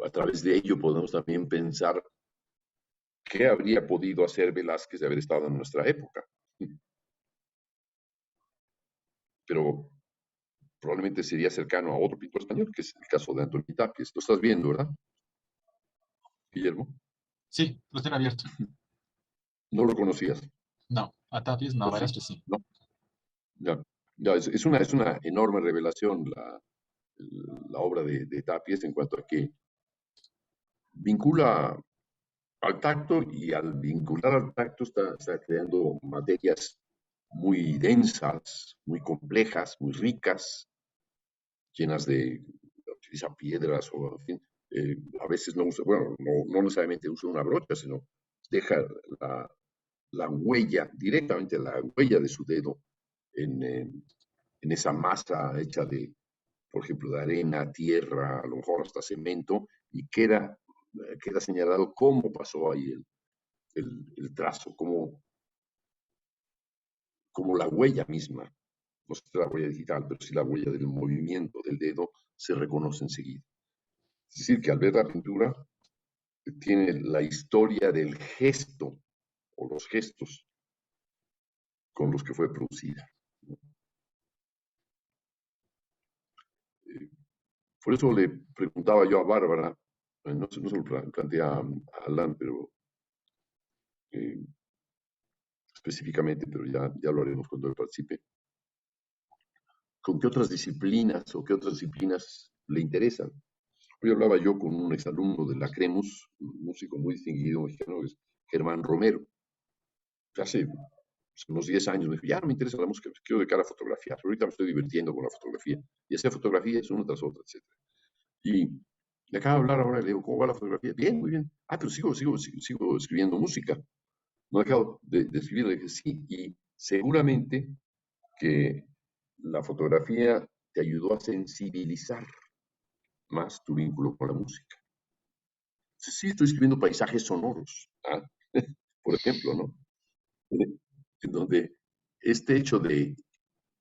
a través de ello podemos también pensar qué habría podido hacer Velázquez de haber estado en nuestra época. Pero probablemente sería cercano a otro pintor español, que es el caso de Antonio Tapies. Lo estás viendo, ¿verdad, Guillermo? Sí, lo tiene abierto. No lo conocías, No, a Tapies no, ¿o sí? Velázquez sí. No, ya. Ya, es una enorme revelación la obra de Tapies en cuanto a que vincula al tacto y al vincular al tacto está creando materias muy densas, muy complejas, muy ricas, llenas de, utiliza piedras o, en fin, a veces no usa, bueno, no necesariamente usa una brocha, sino deja la, la huella, directamente la huella de su dedo en esa masa hecha de, por ejemplo, de arena, tierra, a lo mejor hasta cemento, y queda señalado cómo pasó ahí el trazo, como la huella misma, no sé si la huella digital, pero sí la huella del movimiento del dedo se reconoce enseguida. Es decir, que al ver la pintura tiene la historia del gesto o los gestos con los que fue producida. Eh, por eso le preguntaba yo a Bárbara, no se lo planteé a Alan, pero eh, específicamente, pero ya lo haremos cuando él participe. ¿Con qué otras disciplinas o qué otras disciplinas le interesan? Hoy hablaba yo con un exalumno de la Cremus, un músico muy distinguido mexicano, que es Germán Romero. Hace unos 10 años me dijo, ya no me interesa la música, quiero dedicar a fotografiar. Ahorita me estoy divirtiendo con la fotografía. Y hacer fotografías una tras otra, etc. Y le acabo de hablar ahora, le digo, ¿cómo va la fotografía? Bien, muy bien. Ah, pero sigo escribiendo música. No he dejado de escribir, le dije, sí, y seguramente que la fotografía te ayudó a sensibilizar más tu vínculo con la música. Sí, estoy escribiendo paisajes sonoros, ¿ah? Por ejemplo, ¿no? En donde este hecho de,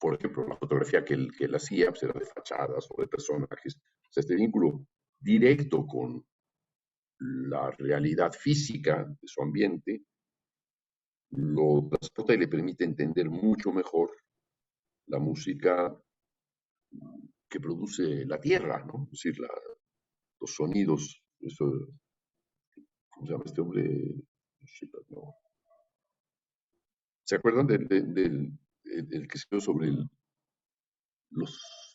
por ejemplo, la fotografía que él hacía, pues era de fachadas o de personajes, o sea, este vínculo directo con la realidad física de su ambiente, lo transporta y le permite entender mucho mejor la música que produce la tierra, ¿no? Es decir, los sonidos, eso, ¿cómo se llama este hombre? No. ¿Se acuerdan del que escribió sobre los,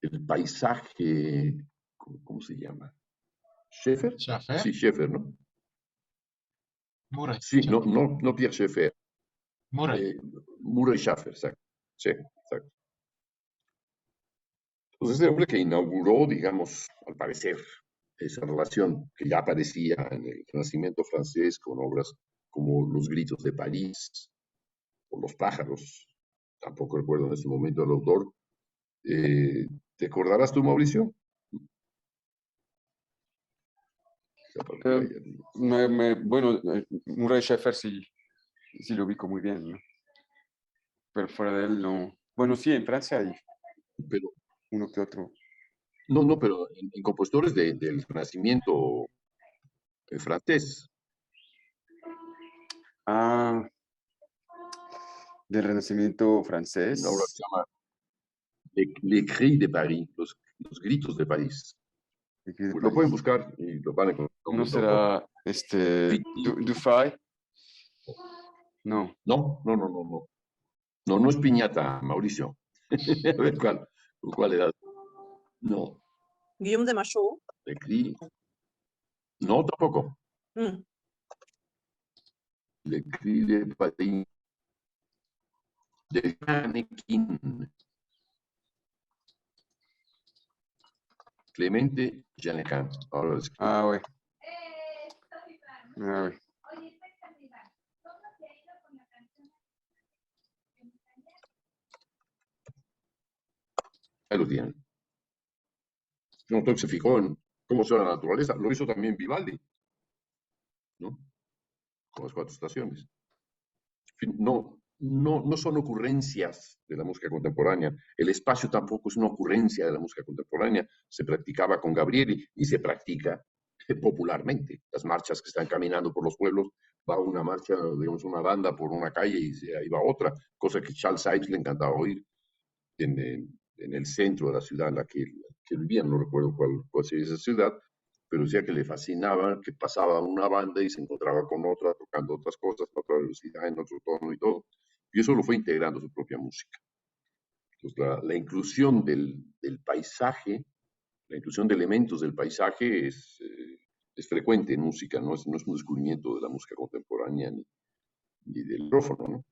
el paisaje? ¿Cómo se llama? ¿Schaeffer? Schaffer, Sí, Schaeffer, ¿no? Murray, Sí, Schaffer, no Pierre Schaeffer, Murray. eh, Murray Schaeffer, exacto. Sí, exacto. Entonces, ese hombre que inauguró, digamos, al parecer, esa relación que ya aparecía en el Renacimiento francés con obras como Los Gritos de París o Los Pájaros, tampoco recuerdo en este momento el autor. ¿Te acordarás tú, Mauricio? Eh, bueno, Murray Schaeffer sí lo ubico muy bien, ¿no? Pero fuera de él no. Bueno, sí, en Francia hay Pero, uno que otro. no, pero en compositores del Renacimiento francés, Ah, del Renacimiento una obra que francés. se llama Les Cris de Paris, los Gritos de París. ¿De qué de Pues lo pueden París? buscar y lo van a encontrar con ¿No el autor. será Pi- Dufay? No. No. No es piñata, Mauricio. A ver, ¿cuál edad? No. Guillaume de Machaut. Le Cri. No, tampoco. Mm. Le Cri de Paris. De Janequin. Clemente Janequin. Ahora es Ah ouais. Ah ouais. ahí lo tienen. Un autor que se fijó en cómo son la naturaleza. Lo hizo también Vivaldi, ¿no? Con las 4 estaciones. En fin, no son ocurrencias de la música contemporánea. El espacio tampoco es una ocurrencia de la música contemporánea. Se practicaba con Gabrieli y se practica popularmente. Las marchas que están caminando por los pueblos, va una marcha, digamos, una banda por una calle y ahí va otra, cosa que Charles Ives le encantaba oír en el centro de la ciudad en la que vivía, no recuerdo cuál sería esa ciudad, pero decía que le fascinaba que pasaba una banda y se encontraba con otra tocando otras cosas, a otra velocidad, en otro tono y todo. Y eso lo fue integrando a su propia música. Entonces, la inclusión del paisaje, la inclusión de elementos del paisaje es frecuente en música, no es un descubrimiento de la música contemporánea ni del micrófono, ¿no?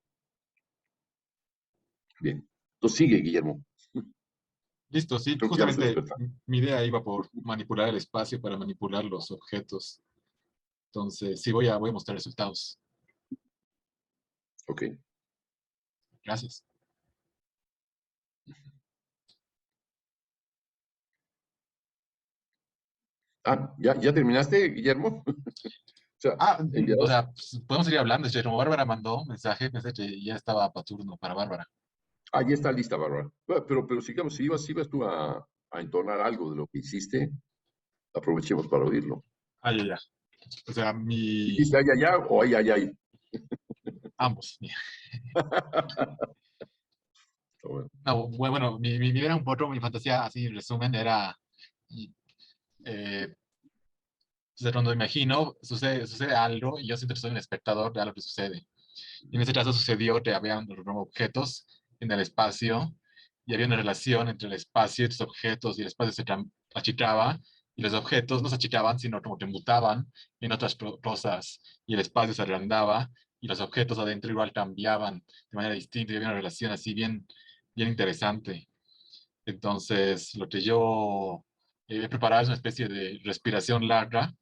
Bien. Entonces sigue, Guillermo. Listo, sí, Creo que ya lo estoy justamente despertando. mi idea iba por manipular el espacio para manipular los objetos. Entonces, sí, voy a mostrar resultados. Ok. Gracias. Ah, ¿ya terminaste, Guillermo? O sea, O sea, pues, podemos seguir hablando. Como Bárbara mandó un mensaje, pensé que ya estaba para turno para Bárbara. ya está lista, Bárbara. Bueno, pero sigamos, si ibas tú a entonar algo de lo que hiciste, aprovechemos para oírlo. Ya, ya. O sea, ¿Dijiste ay, ay, ay o ay, ay, ay? ambos. Está bueno. No, bueno, mi idea era un poco, mi fantasía, así en resumen, era, o sea, cuando imagino, sucede algo y yo siempre soy un espectador de algo que sucede. Y en este caso sucedió que habían objetos en el espacio y había una relación entre el espacio y los objetos y el espacio se achicaba y los objetos no se achicaban, sino como que mutaban en otras cosas y el espacio se agrandaba y los objetos adentro igual cambiaban de manera distinta y había una relación así bien interesante. Entonces, lo que yo he preparado es una especie de respiración larga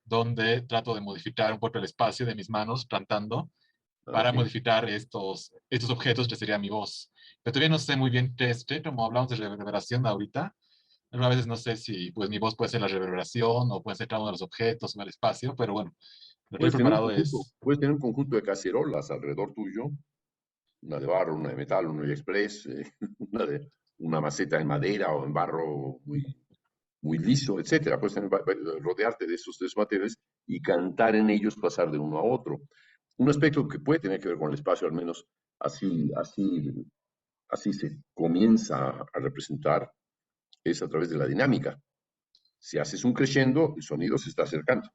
donde trato de modificar un poco el espacio de mis manos cantando para Ok. modificar estos objetos que sería mi voz. Pero todavía no sé muy bien qué es, que como hablamos de reverberación ahorita, algunas veces no sé si pues mi voz puede ser la reverberación o puede ser cada uno de los objetos o el espacio, pero bueno, lo que he preparado es... Puedes tener un conjunto de cacerolas alrededor tuyo, una de barro, una de metal, una de express, una maceta en madera o en barro muy liso, etcétera. Puedes rodearte de esos materiales y cantar en ellos, pasar de uno a otro. Un aspecto que puede tener que ver con el espacio, al menos así se comienza a representar, es a través de la dinámica. Si haces un crescendo, el sonido se está acercando.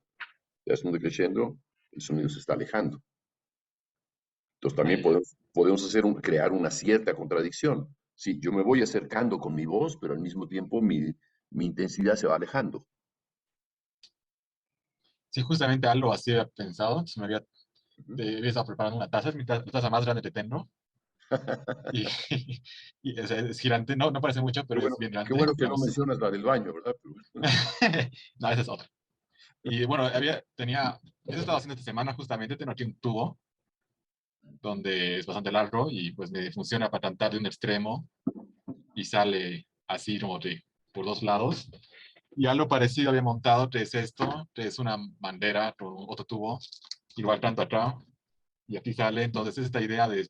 Si haces un decrescendo, el sonido se está alejando. Entonces también podemos crear una cierta contradicción. Sí, yo me voy acercando con mi voz, pero al mismo tiempo mi intensidad se va alejando. Sí, justamente algo así había pensado, Ujú. había estado preparando una taza, es la taza más grande que tengo, y, y es gigante, no parece mucho, pero es bien Qué grande, bueno que no digamos. mencionas la del baño, ¿verdad? No, esa es otra. Y bueno, eso estaba haciendo esta semana justamente, tengo aquí un tubo donde es bastante largo y pues me funciona para cantar de un extremo y sale así como por dos lados. Y algo parecido había montado, que es esto, que es una bandera con otro tubo, igual tanto acá, y aquí sale, entonces es esta idea de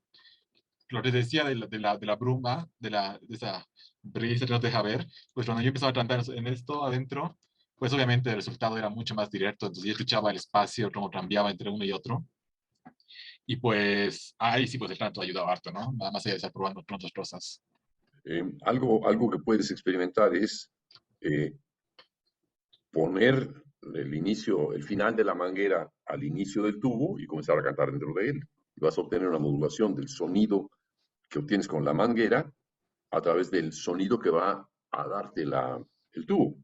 lo que decía de la bruma, de esa brisa que nos deja ver, pues cuando yo empezaba a cantar en esto adentro, pues obviamente el resultado era mucho más directo, entonces yo escuchaba el espacio, cómo cambiaba entre uno y otro, y pues ahí sí, pues el canto ayudaba harto, ¿no? Nada más allá de estar probando con otras cosas. Algo que puedes experimentar es eh, poner el final de la manguera al inicio del tubo y comenzar a cantar dentro de él. Y vas a obtener una modulación del sonido que obtienes con la manguera a través del sonido que va a darte el tubo.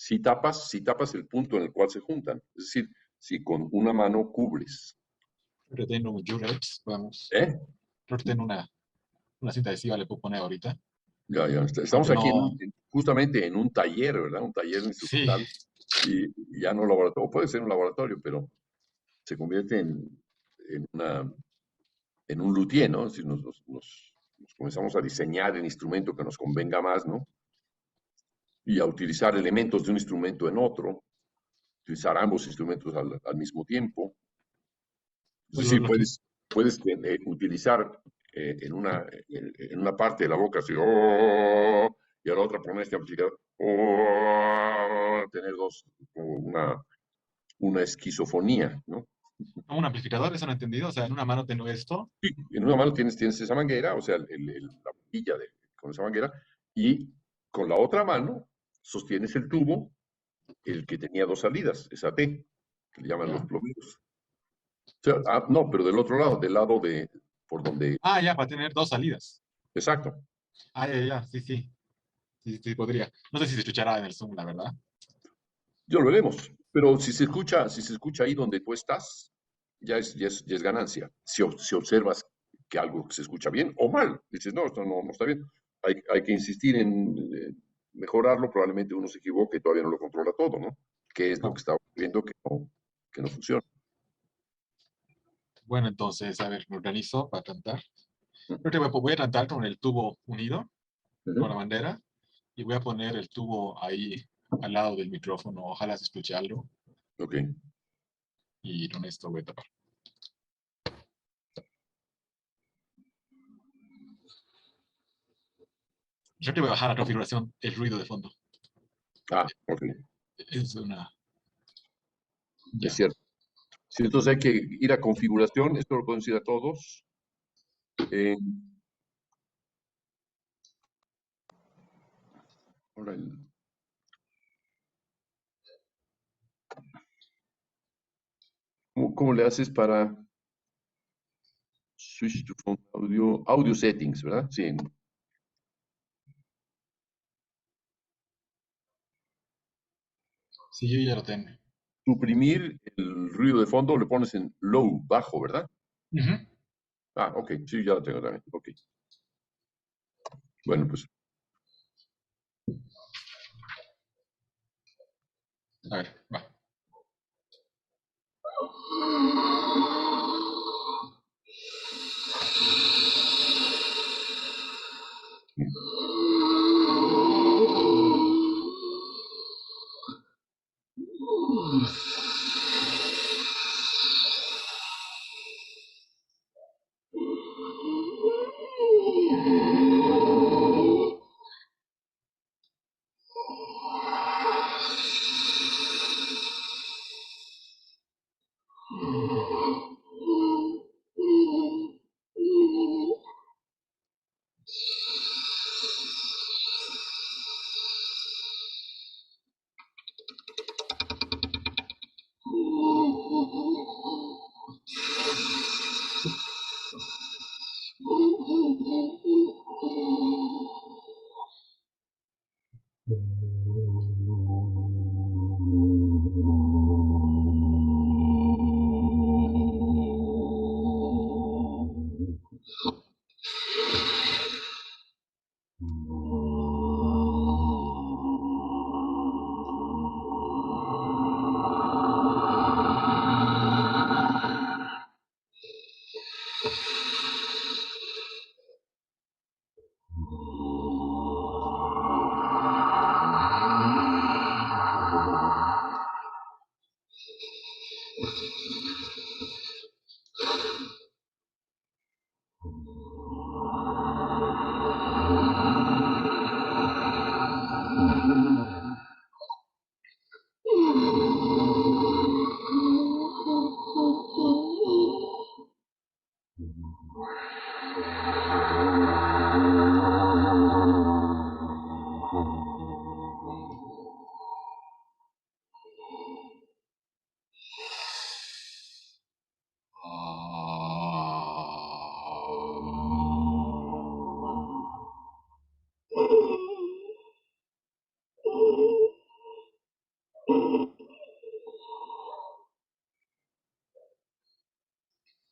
si tapas el punto en el cual se juntan. Es decir, si con una mano cubres. Creo que tengo un Jurex, vamos. ¿Eh? Creo que tengo una cinta adhesiva, le puedo poner ahorita. Ya, estamos Aunque aquí no, justamente en un taller, ¿verdad? Un taller sí, instrumental y ya no laboratorio, puede ser un laboratorio, pero se convierte en un luthier, ¿no? Es decir, nos comenzamos a diseñar el instrumento que nos convenga más, ¿no? Y a utilizar elementos de un instrumento en otro, utilizar ambos instrumentos al mismo tiempo. Es pues decir, lo que, puedes utilizar en una parte de la boca así, "Oh", y a la otra poner este amplificador, "Oh", tener como una esquizofonía, ¿no? un amplificador, eso no he entendido. O sea, en una mano tengo esto. Sí, en una mano tienes esa manguera, o sea, la boquilla con esa manguera, y con la otra mano sostienes el tubo, el que tenía dos salidas, esa T, que le llaman los Ya. plomeros. O sea, no, pero del otro lado, del lado por donde, Ah, ya, para tener dos salidas. exacto. Ah, ya, sí, sí. Sí, sí, podría. No sé si se escuchará en el Zoom, la verdad. Ya lo veremos. Pero si se escucha ahí donde tú estás, ya es ganancia. Si observas que algo se escucha bien o mal, dices, no, esto no está bien. Hay que insistir en mejorarlo. Probablemente uno se equivoque y todavía no lo controla todo, ¿no? ¿Qué es lo No. que está ocurriendo que no funciona? Bueno, entonces, a ver, me organizo para cantar. Creo que voy a cantar con el tubo unido, con la Ujú. bandera, y voy a poner el tubo ahí al lado del micrófono. Ojalá se escuche algo. Ok. Y con esto voy a tapar. Creo que voy a bajar la configuración, el ruido de fondo. Ok. Es una. Es Ya. cierto. Sí, entonces hay que ir a configuración. Esto lo podemos ir a todos. Eh, ahora ¿cómo le haces para switch to phone audio settings, ¿verdad? Sí. Sí, yo ya lo tengo. Suprimir el ruido de fondo, le pones en low, bajo, ¿verdad? Ujú. Ok, sí, ya lo tengo también. Ok. Bueno, pues A ver, va.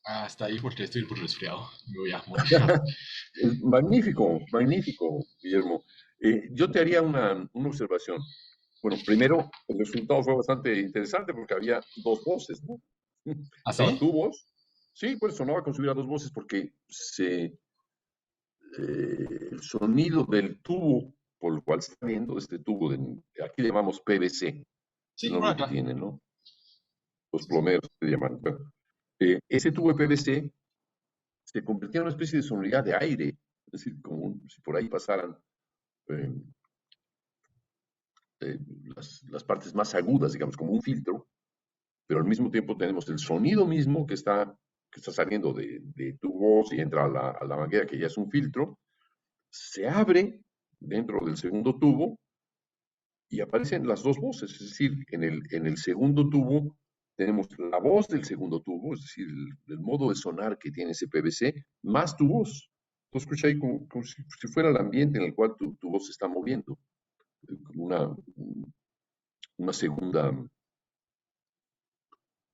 Hasta ahí porque estoy por resfriado. Me voy a morir. Magnífico, magnífico, Guillermo. Yo te haría una observación. Bueno, primero, el resultado fue bastante interesante porque había dos voces, ¿no? ¿Ah, Estaba sí? tu voz. Sí, pues sonaba como si hubiera dos voces porque el sonido del tubo por el cual está viendo, este tubo, aquí le llamamos PVC, el Sí, nombre bueno, que claro. tiene, ¿no? Los plomeros se llaman. Bueno, ese tubo de PVC se convertía en una especie de sonoridad de aire, es decir, como si por ahí pasaran eh, eh, las partes más agudas, digamos, como un filtro, pero al mismo tiempo tenemos el sonido mismo que está saliendo de tu voz y entra a la manguera, que ya es un filtro, se abre dentro del segundo tubo y aparecen las dos voces, es decir, en el segundo tubo tenemos la voz del segundo tubo, es decir, el modo de sonar que tiene ese PVC, más tu voz. Tú escuchas ahí como si fuera el ambiente en el cual tu voz se está moviendo, como una segunda, un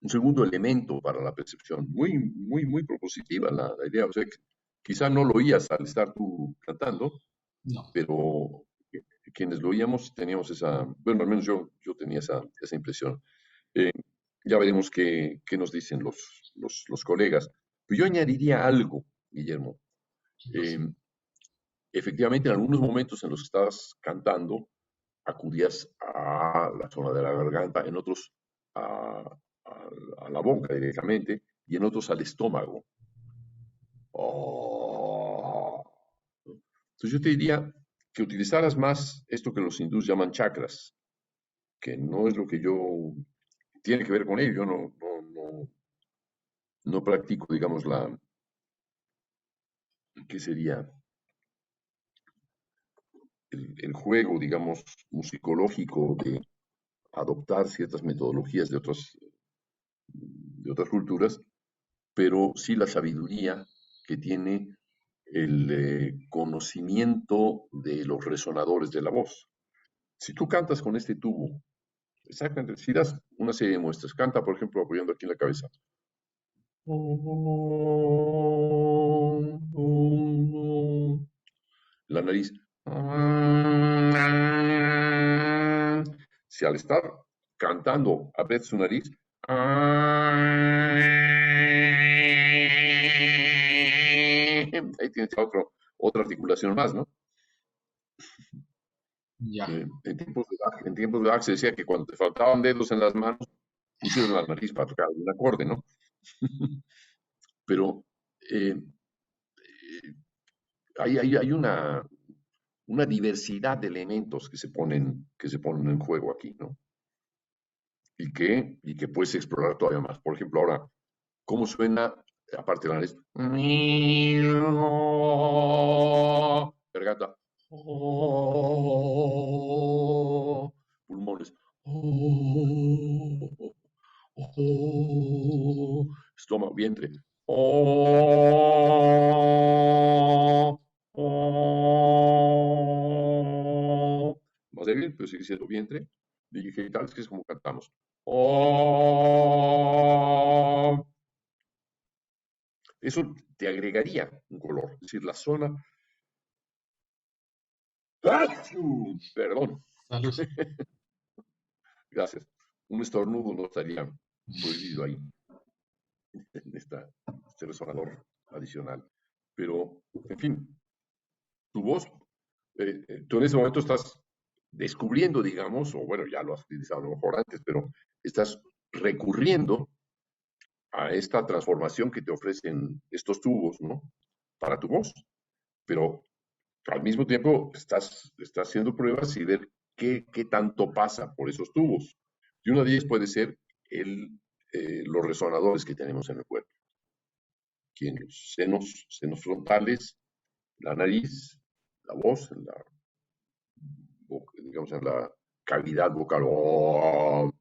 segundo elemento para la percepción. Muy, muy, muy propositiva la idea. O sea, quizá no lo oías al estar tú cantando, No. pero quienes lo oíamos teníamos bueno, al menos yo tenía esa impresión. Eh, ya veremos qué nos dicen los colegas. Pero yo añadiría algo, Guillermo. Eh, Efectivamente, en algunos momentos en los que estabas cantando, acudías a la zona de la garganta, en otros a la boca directamente y en otros al estómago. Oh. Entonces yo te diría que utilizaras más esto que los hindús llaman chakras, que no es lo que tiene que ver con ello. Yo no practico, digamos, ¿qué sería? El juego, digamos, musicológico de adoptar ciertas metodologías de otras culturas, pero sí la sabiduría que tiene el conocimiento de los resonadores de la voz. Si tú cantas con este tubo, exactamente, si das una serie de muestras, canta, por ejemplo, apoyando aquí en la cabeza. La nariz. Si al estar cantando aprietas su nariz, ahí tienes otra articulación más, ¿no? Ya. En tiempos de Bach se decía que cuando te faltaban dedos en las manos, pusieron la nariz para tocar un acorde, ¿no? Pero eh, hay una diversidad de elementos que se ponen en juego aquí, ¿no? Y que puedes explorar todavía más. Por ejemplo, ahora, ¿cómo suena, aparte de la nariz? Garganta. Pulmones. Estómago, vientre. Más débil, pero sigue siendo vientre. Y genitales, que es como cantamos. Eso te agregaría un color. Es decir, la zona. Perdón, Salud. gracias. Un estornudo no estaría prohibido ahí, en este resonador adicional. Pero, en fin, tu voz, tú en ese momento estás descubriendo, digamos, o bueno, ya lo has utilizado a lo mejor antes, pero estás recurriendo a esta transformación que te ofrecen estos tubos, ¿no? Para tu voz. Pero al mismo tiempo estás haciendo pruebas y ver qué tanto pasa por esos tubos. Y una de ellas puede ser los resonadores que tenemos en el cuerpo. Aquí en los senos frontales, la nariz, la voz, digamos, en la cavidad vocal o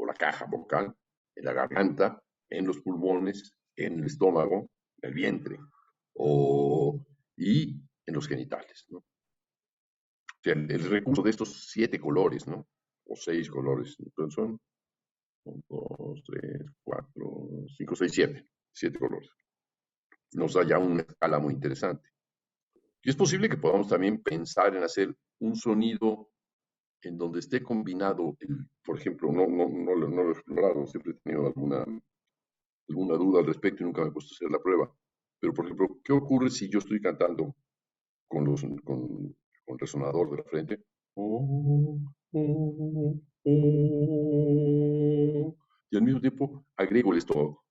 la caja vocal, en la garganta, en los pulmones, en el estómago, en el vientre y en los genitales, ¿no? O sea, el recurso de estos 7 colores, ¿no? o 6 colores. Entonces son 1, 2, 3, 4, 5, 6, 7. 7 colores. Nos da ya una escala muy interesante. Y es posible que podamos también pensar en hacer un sonido en donde esté combinado, por ejemplo, no lo he explorado, siempre he tenido alguna duda al respecto y nunca me he puesto a hacer la prueba. Pero, por ejemplo, ¿qué ocurre si yo estoy cantando con el resonador de la frente? Y al mismo tiempo agrego el esto.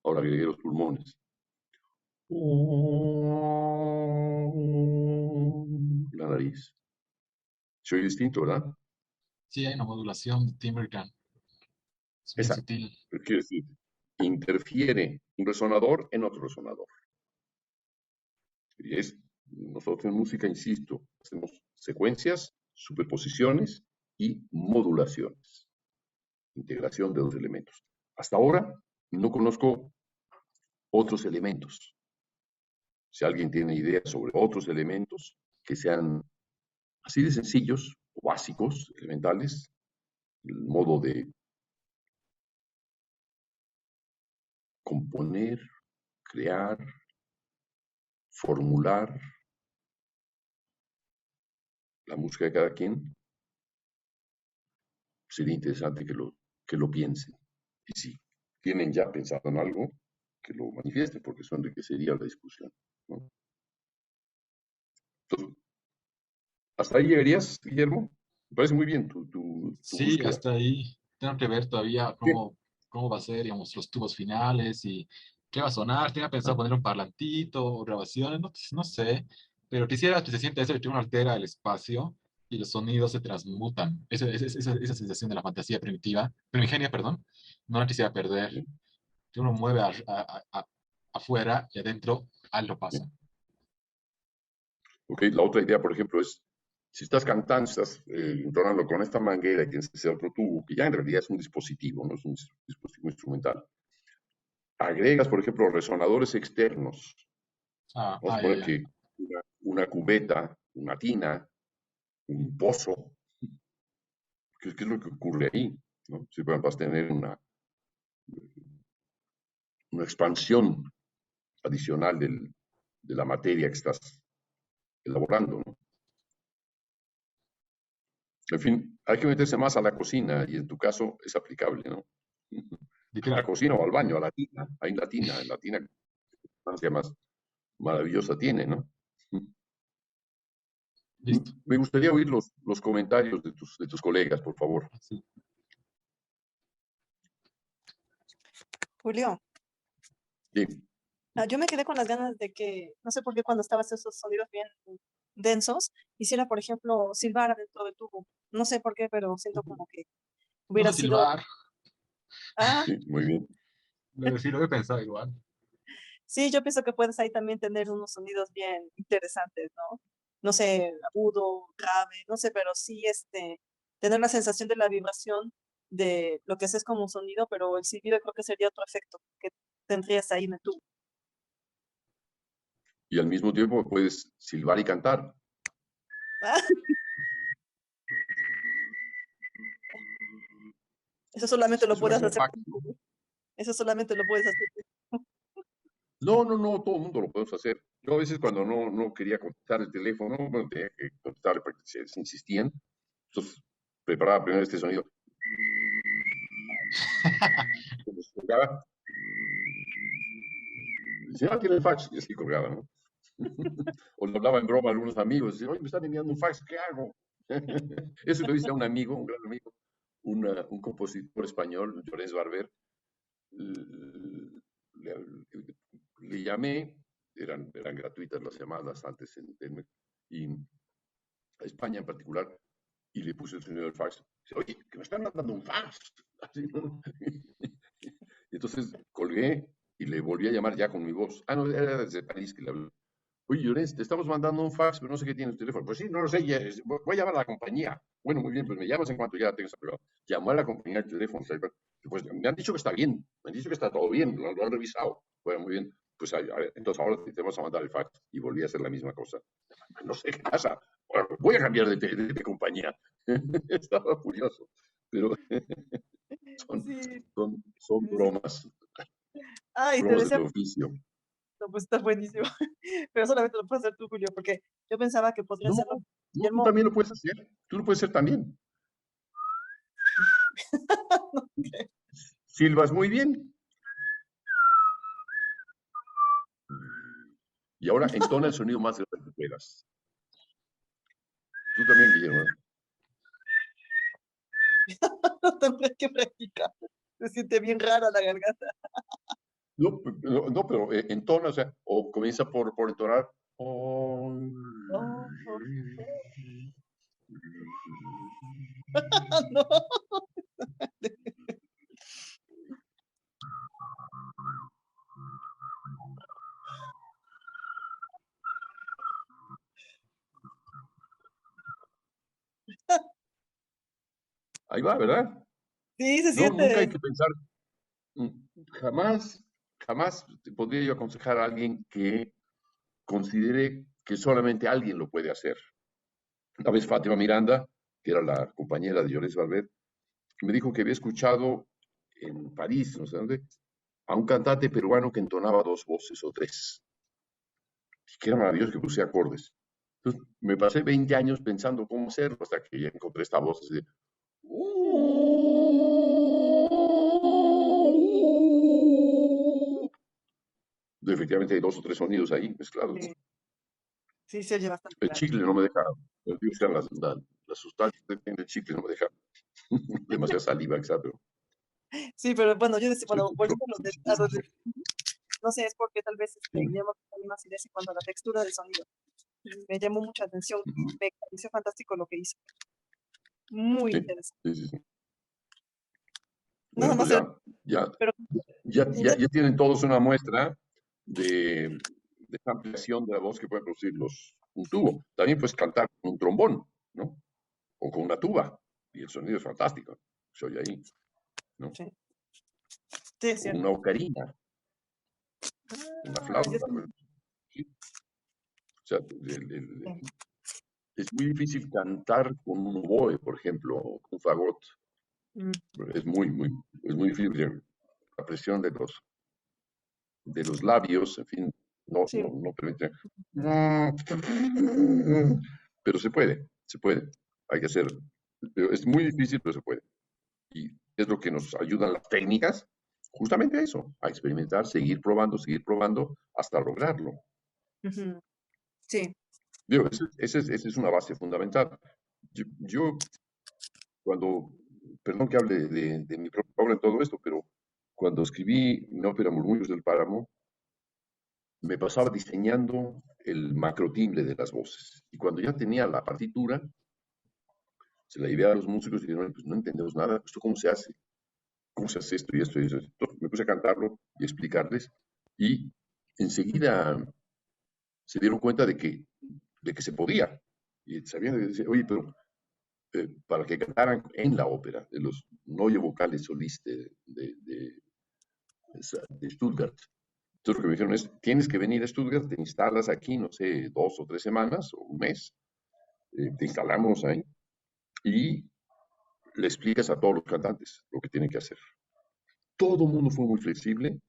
Ahora agregué los pulmones. La nariz. Soy distinto, ¿verdad? Sí, hay una modulación de timbre que es bien Exacto. sutil. Quiere decir, interfiere un resonador en otro resonador. Y nosotros en música, insisto, hacemos secuencias, superposiciones y modulaciones. Integración de dos elementos. Hasta ahora no conozco otros elementos. Si alguien tiene ideas sobre otros elementos que sean así de sencillos o básicos, elementales, el modo de componer, crear, formular la música de cada quien, sería interesante que lo piensen. Y si tienen ya pensado en algo, que lo manifiesten, porque eso enriquecería la discusión, ¿no? Entonces, ¿hasta ahí llegarías, Guillermo? Me parece muy bien tu Sí, búsqueda. hasta ahí. Tengo que ver todavía Bien. cómo va a ser, digamos, los tubos finales y qué va a sonar. Tenía pensado poner un parlantito o grabaciones, no sé. Pero quisiera que se sienta eso de que uno altera el espacio y los sonidos se transmutan. Esa sensación de la fantasía primigenia, perdón, no la quisiera perder. Bien, Que uno mueve afuera y adentro algo pasa. bien. Ok, la otra idea, por ejemplo, es si estás cantando, estás entonando con esta manguera y tienes ese otro tubo, que ya en realidad es un dispositivo, no es un dispositivo instrumental. Agregas, por ejemplo, resonadores externos. Vamos a Ya, poner ya. que una cubeta, una tina, un pozo. ¿Qué es lo que ocurre ahí? ¿No? Si vas a tener una expansión adicional de la materia que estás elaborando, ¿no? En fin, hay que meterse más a la cocina y en tu caso es aplicable, ¿no? A la Literal. cocina o al baño, a la tina. Hay en la tina, qué sustancia más maravillosa tiene, ¿no? Listo. Me gustaría oír los comentarios de tus colegas, por favor. Sí. Julio, Sí, yo me quedé con las ganas de que, no sé por qué cuando estabas esos sonidos bien densos, hiciera, por ejemplo, silbar adentro del tubo. No sé por qué, pero siento como que No hubiera sé sido, silbar, ah, sí, muy bien. pero sí lo he pensado igual. sí, yo pienso que puedes ahí también tener unos sonidos bien interesantes, ¿no? No sé, agudo, grave, no sé, pero sí, tener la sensación de la vibración de lo que haces como un sonido, pero el silbido creo que sería otro efecto que tendrías ahí en el tubo. Y al mismo tiempo puedes silbar y cantar. Ah, eso solamente lo Es una puedes gran hacer fact, tú, ¿no? eso solamente lo puedes hacer tú. No, todo el mundo lo podemos hacer. Yo a veces cuando no quería contestar el teléfono, bueno, tenía que contestar porque se insistían. Entonces preparaba primero este sonido. Cuando se colgaba, decía, tiene el fax, y así colgaba, ¿no? O le hablaba en broma a algunos amigos, decía, oye, me están enviando un fax, ¿qué hago? Eso lo dice a un amigo, un gran amigo, un compositor español, Llorens Barber. Le, le llamé, eran gratuitas las llamadas antes en Telmex, y a España en particular, y le puse el sonido del fax. Dice, oye, que me están mandando un fax. Así, ¿no? Entonces colgué y le volví a llamar ya con mi voz. Ah, no, era desde París que le hablé. Oye, Llorens, te estamos mandando un fax, pero no sé qué tiene tu teléfono. Pues sí, no lo sé, ya, voy a llamar a la compañía. Bueno, muy bien, pues me llamas en cuanto ya tengas apagado. Llamó a la compañía del teléfono. Pues me han dicho que está bien, me han dicho que está todo bien, lo han revisado. fuera muy bien, pues entonces ahora te vamos a mandar el fax. Y volví a hacer la misma cosa. No sé qué pasa. Bueno, voy a cambiar de compañía. Estaba furioso. Pero son, Sí. son bromas, Ay, te bromas decía, del oficio. no, pues está buenísimo. Pero solamente lo puedes hacer tú, Julio, porque yo pensaba que podría No, hacerlo no, tú Guillermo. también lo puedes hacer. Tú lo puedes hacer también. Silbas muy bien. Y ahora entona el sonido más grande que puedas. Tú también, Guillermo. No tendré que practicar. Se siente bien rara la garganta. No, pero entona, o sea, o comienza por entonar. Oh, oh, oh. No. Ahí va, ¿verdad? Sí, se No, nunca hay siente. que pensar. mm, Jamás, jamás te podría yo aconsejar a alguien que considere que solamente alguien lo puede hacer. Una vez Fátima Miranda, que era la compañera de Lloris Valverde, me dijo que había escuchado en París, no sé dónde, a un cantante peruano que entonaba dos voces o tres. Y que era maravilloso que puse acordes. Entonces me pasé 20 años pensando cómo hacerlo hasta que ya encontré esta voz así de, efectivamente hay dos o tres sonidos ahí mezclados. Sí, sí, se oye bastante El raro. chicle no me deja, digo, o sea, la sustancia que tiene el chicle no me deja demasiada saliva, exacto. Sí, pero bueno, yo decía, Soy bueno, volviendo a lo sí, no sé, es porque tal vez Guillermo tiene más ideas en cuanto a la textura del sonido. Me llamó mucha atención. Me pareció fantástico lo que hizo. Muy interesante. sí. Nada Bueno, más, pues ya, pero ya tienen todos una muestra de esta ampliación de la voz que pueden producir un tubo. También puedes cantar con un trombón, ¿no? O con una tuba, y el sonido es fantástico. Se oye ahí, ¿no? sí, sí, es O cierto. una ocarina, una Ah, flauta. ¿Sí? O sea, es muy difícil cantar con un oboe, por ejemplo, o con un fagot. mm, Es muy difícil. La presión de los labios, en fin, sí, no permite. Pero se puede. Hay que hacer. Es muy difícil, pero se puede. Y es lo que nos ayudan las técnicas, justamente a eso, a experimentar, seguir probando hasta lograrlo. ujú, sí, Digo, esa es una base fundamental. Yo cuando, perdón que hable de mi propia obra en todo esto, pero cuando escribí mi ópera Murmullos del Páramo, me pasaba diseñando el macrotimbre de las voces. Y cuando ya tenía la partitura, se la llevé a los músicos y dijeron, pues no entendemos nada, ¿esto cómo se hace? ¿Cómo se hace esto y esto y eso? Entonces me puse a cantarlo y explicarles y enseguida se dieron cuenta de que se podía. Y sabían, decir, oye, pero para que cantaran en la ópera, de los Neue Vocales Solist de Stuttgart. Entonces lo que me dijeron es, tienes que venir a Stuttgart, te instalas aquí, no sé, 2 o 3 semanas o un mes, te instalamos ahí y le explicas a todos los cantantes lo que tienen que hacer. Todo el mundo fue muy flexible,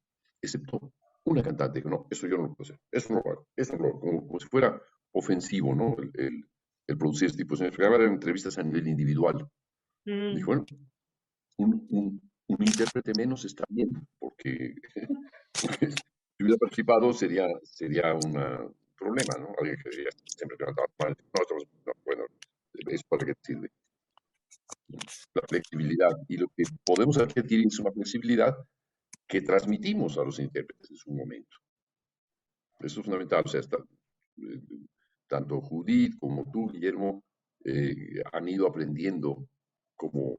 excepto una cantante que no, eso yo no lo puedo hacer, eso no lo hago, como si fuera ofensivo, ¿no? El producir este tipo de eran entrevistas a nivel individual. mm, Dijo, bueno, un intérprete menos está bien, porque si hubiera participado sería un problema, ¿no? Alguien que diría, siempre levantaba la mano, no, bueno, ¿eso para qué sirve? La flexibilidad. Y lo que podemos adquirir es una flexibilidad que transmitimos a los intérpretes en su momento. Eso es fundamental. O sea, tanto Judith como tú, Guillermo, han ido aprendiendo como,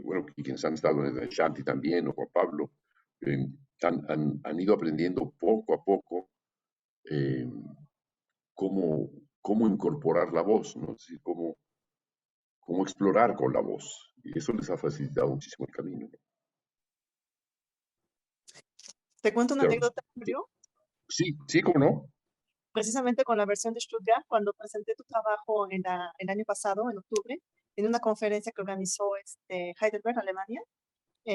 bueno, y quienes han estado en el Shanti también, o Juan Pablo, han ido aprendiendo poco a poco eh, cómo incorporar la voz, ¿no? Es decir, cómo explorar con la voz. Y eso les ha facilitado muchísimo el camino. Te cuento una Claro. anécdota, Julio, Sí, sí, cómo no. precisamente con la versión de Stuttgart, cuando presenté tu trabajo el año pasado, en octubre, en una conferencia que organizó Heidelberg, Alemania,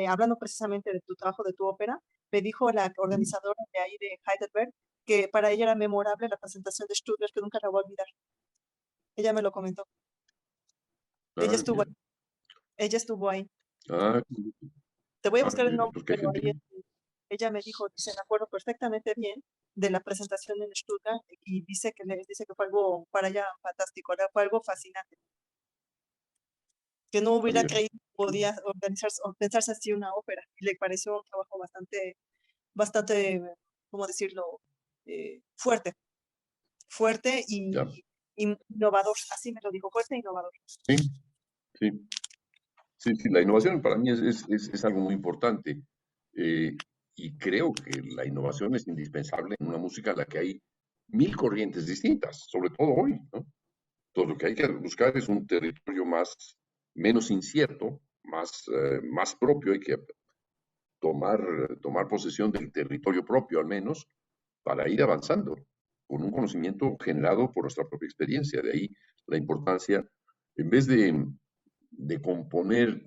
hablando precisamente de tu trabajo, de tu ópera, me dijo la organizadora de ahí de Heidelberg que para ella era memorable la presentación de Stuttgart, que nunca la voy a olvidar. Ella me lo comentó. Ella Ah, estuvo mira. ahí. Ella estuvo ahí. Ah, Te voy a ah, buscar el mira, nombre, pues qué pero ahí gentil. ella me dijo, dice, me acuerdo perfectamente bien de la presentación en Stuttgart y dice que fue algo para ella fantástico, fue algo fascinante, que no Ah, hubiera mira. creído que podía organizarse o pensarse así una ópera y le pareció un trabajo bastante, ¿cómo decirlo? Fuerte Ya. y innovador, así me lo dijo, fuerte e innovador. Sí, sí. Sí, sí, la innovación para mí es algo muy importante. eh, y creo que la innovación es indispensable en una música en la que hay mil corrientes distintas, sobre todo hoy, ¿no? Todo lo que hay que buscar es un territorio menos incierto, más propio. Hay que tomar posesión del territorio propio, al menos, para ir avanzando con un conocimiento generado por nuestra propia experiencia. De ahí la importancia, en vez de componer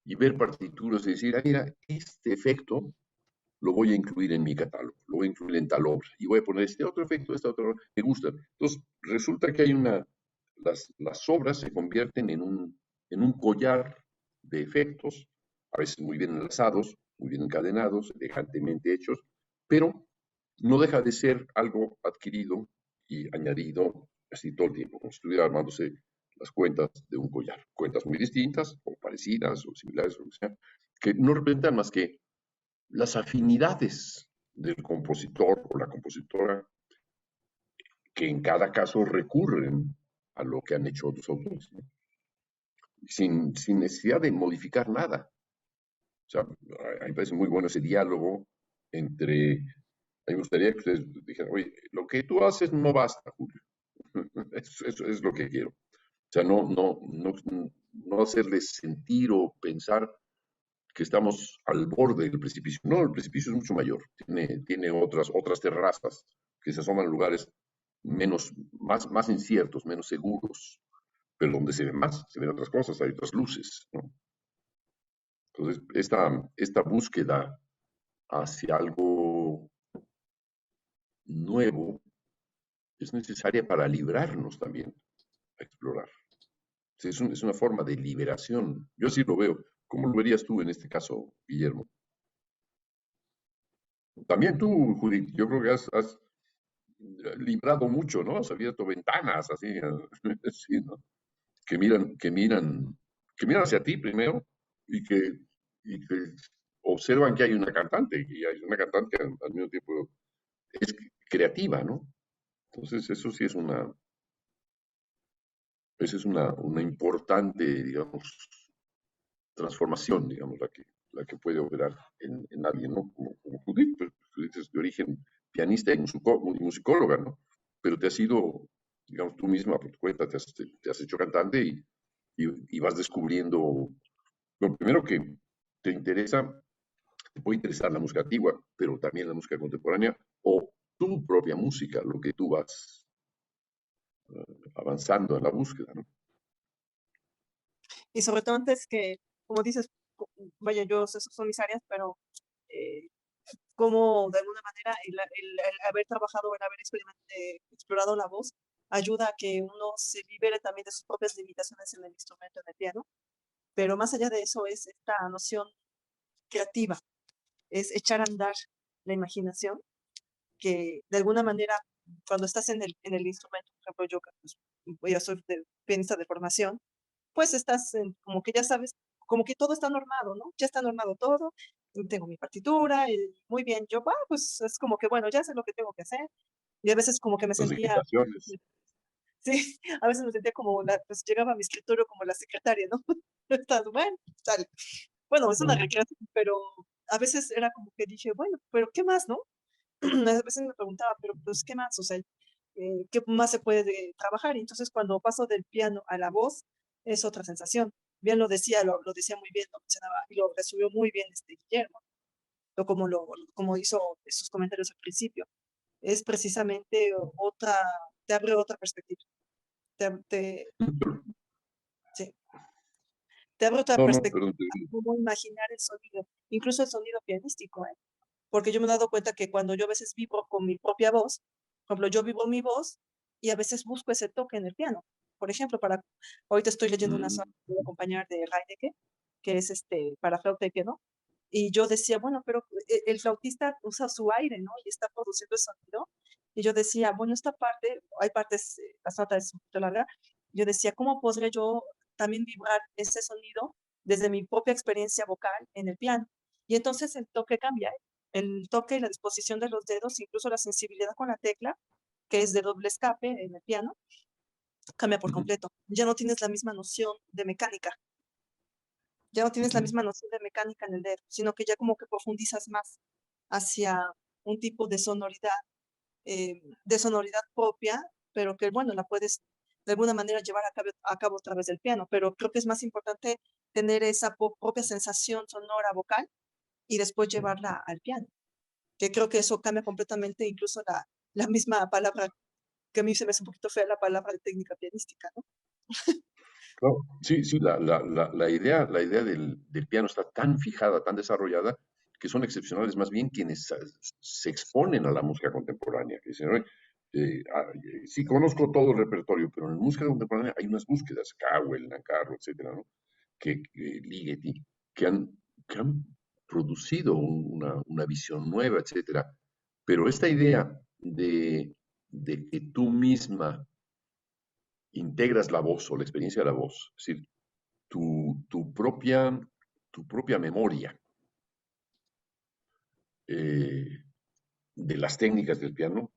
y ver partituras y decir, ah, mira, este efecto lo voy a incluir en mi catálogo, lo voy a incluir en tal obra y voy a poner este otro efecto, esta otra obra, me gusta. Entonces, resulta que las obras se convierten en un collar de efectos, a veces muy bien enlazados, muy bien encadenados, elegantemente hechos, pero no deja de ser algo adquirido y añadido así todo el tiempo, como si estuviera armándose las cuentas de un collar. Cuentas muy distintas, o parecidas, o similares, o lo que sea, que no representan más que las afinidades del compositor o la compositora, que en cada caso recurren a lo que han hecho otros autores, ¿no? Sin necesidad de modificar nada. O sea, a mí me parece muy bueno ese diálogo entre. A mí me gustaría que ustedes dijeran, oye, lo que tú haces no basta, Julio. Eso es lo que quiero. O sea, no hacerles sentir o pensar que estamos al borde del precipicio. No, el precipicio es mucho mayor. Tiene otras terrazas que se asoman a lugares más inciertos, menos seguros, pero donde se ven otras cosas, hay otras luces, ¿no? Entonces, esta búsqueda hacia algo nuevo es necesaria para librarnos también a explorar. Sí, es una forma de liberación. Yo así lo veo. ¿Cómo lo verías tú en este caso, Guillermo? También tú, Judith, yo creo que has librado mucho, ¿no? Has abierto ventanas así, sí, ¿no? Que miran hacia ti primero y que observan que hay una cantante, y hay una cantante que al mismo tiempo es creativa, ¿no? Entonces, esa es una importante, digamos, transformación, digamos, la que puede operar en alguien, ¿no? Como Judith, pues, Judith es de origen pianista y musicóloga, ¿no? Pero te has ido, digamos, tú misma por tu cuenta, te has hecho cantante y vas descubriendo, lo primero que te interesa, te puede interesar la música antigua, pero también la música contemporánea o tu propia música, lo que tú vas avanzando en la búsqueda, ¿no? Y sobre todo antes que, como dices, vaya, esas son mis áreas, pero eh, como de alguna manera el haber trabajado, el haber explorado la voz, ayuda a que uno se libere también de sus propias limitaciones en el instrumento, en el piano. Pero más allá de eso es esta noción creativa, es echar a andar la imaginación, que de alguna manera, cuando estás en el instrumento, por ejemplo, yo pues, ya soy pianista de formación, pues estás como que ya sabes, como que todo está normado, ¿no? Ya está normado todo, tengo mi partitura, muy bien, pues es como que, bueno, ya sé lo que tengo que hacer, y a veces como que me Las sentía, limitaciones. sí, a veces me sentía como, pues llegaba a mi escritorio como la secretaria, ¿no? Estás, bueno, tal. Bueno, es una recreación, pero a veces era como que dije, bueno, pero ¿qué más, no? A veces me preguntaba, pero pues, ¿qué más? O sea, ¿qué más se puede trabajar? Y entonces cuando paso del piano a la voz, es otra sensación. Bien lo decía muy bien, lo mencionaba y lo resumió muy bien Guillermo. o como hizo sus comentarios al principio. Es precisamente otra, te abre otra perspectiva. Sí, te abre otra No, no, perspectiva perdón. a cómo imaginar el sonido, incluso el sonido pianístico, ¿eh? Porque yo me he dado cuenta que cuando yo a veces vibro con mi propia voz, por ejemplo, yo vibro mi voz y a veces busco ese toque en el piano. Por ejemplo, ahorita estoy leyendo una sonata que voy a acompañar de Reinecke, que es para flauta y piano, y yo decía, bueno, pero el flautista usa su aire, ¿no? Y está produciendo el sonido. Y yo decía, bueno, esta parte, hay partes, la sonata es un poquito larga, yo decía, ¿cómo podré yo también vibrar ese sonido desde mi propia experiencia vocal en el piano? Y entonces el toque cambia, ¿eh? El toque y la disposición de los dedos, incluso la sensibilidad con la tecla, que es de doble escape en el piano, cambia por completo. Ya no tienes la misma noción de mecánica, ya no tienes la misma noción de mecánica en el dedo, sino que ya como que profundizas más hacia un tipo de sonoridad propia, pero que, bueno, la puedes de alguna manera llevar a cabo a través del piano, pero creo que es más importante tener esa propia sensación sonora vocal y después llevarla al piano, que creo que eso cambia completamente incluso la misma palabra, que a mí se me hace un poquito fea la palabra de técnica pianística, ¿no? Claro, sí, sí, la idea del piano está tan fijada, tan desarrollada, que son excepcionales más bien quienes se exponen a la música contemporánea. Que dicen, "Oye, sí conozco todo el repertorio, pero en música contemporánea hay unas búsquedas, Cowell, Nancarrow, etcétera, ¿no? Ligeti, que han producido una visión nueva, etcétera. Pero esta idea de que tú misma integras la voz o la experiencia de la voz, es decir, tu propia memoria eh, de las técnicas del piano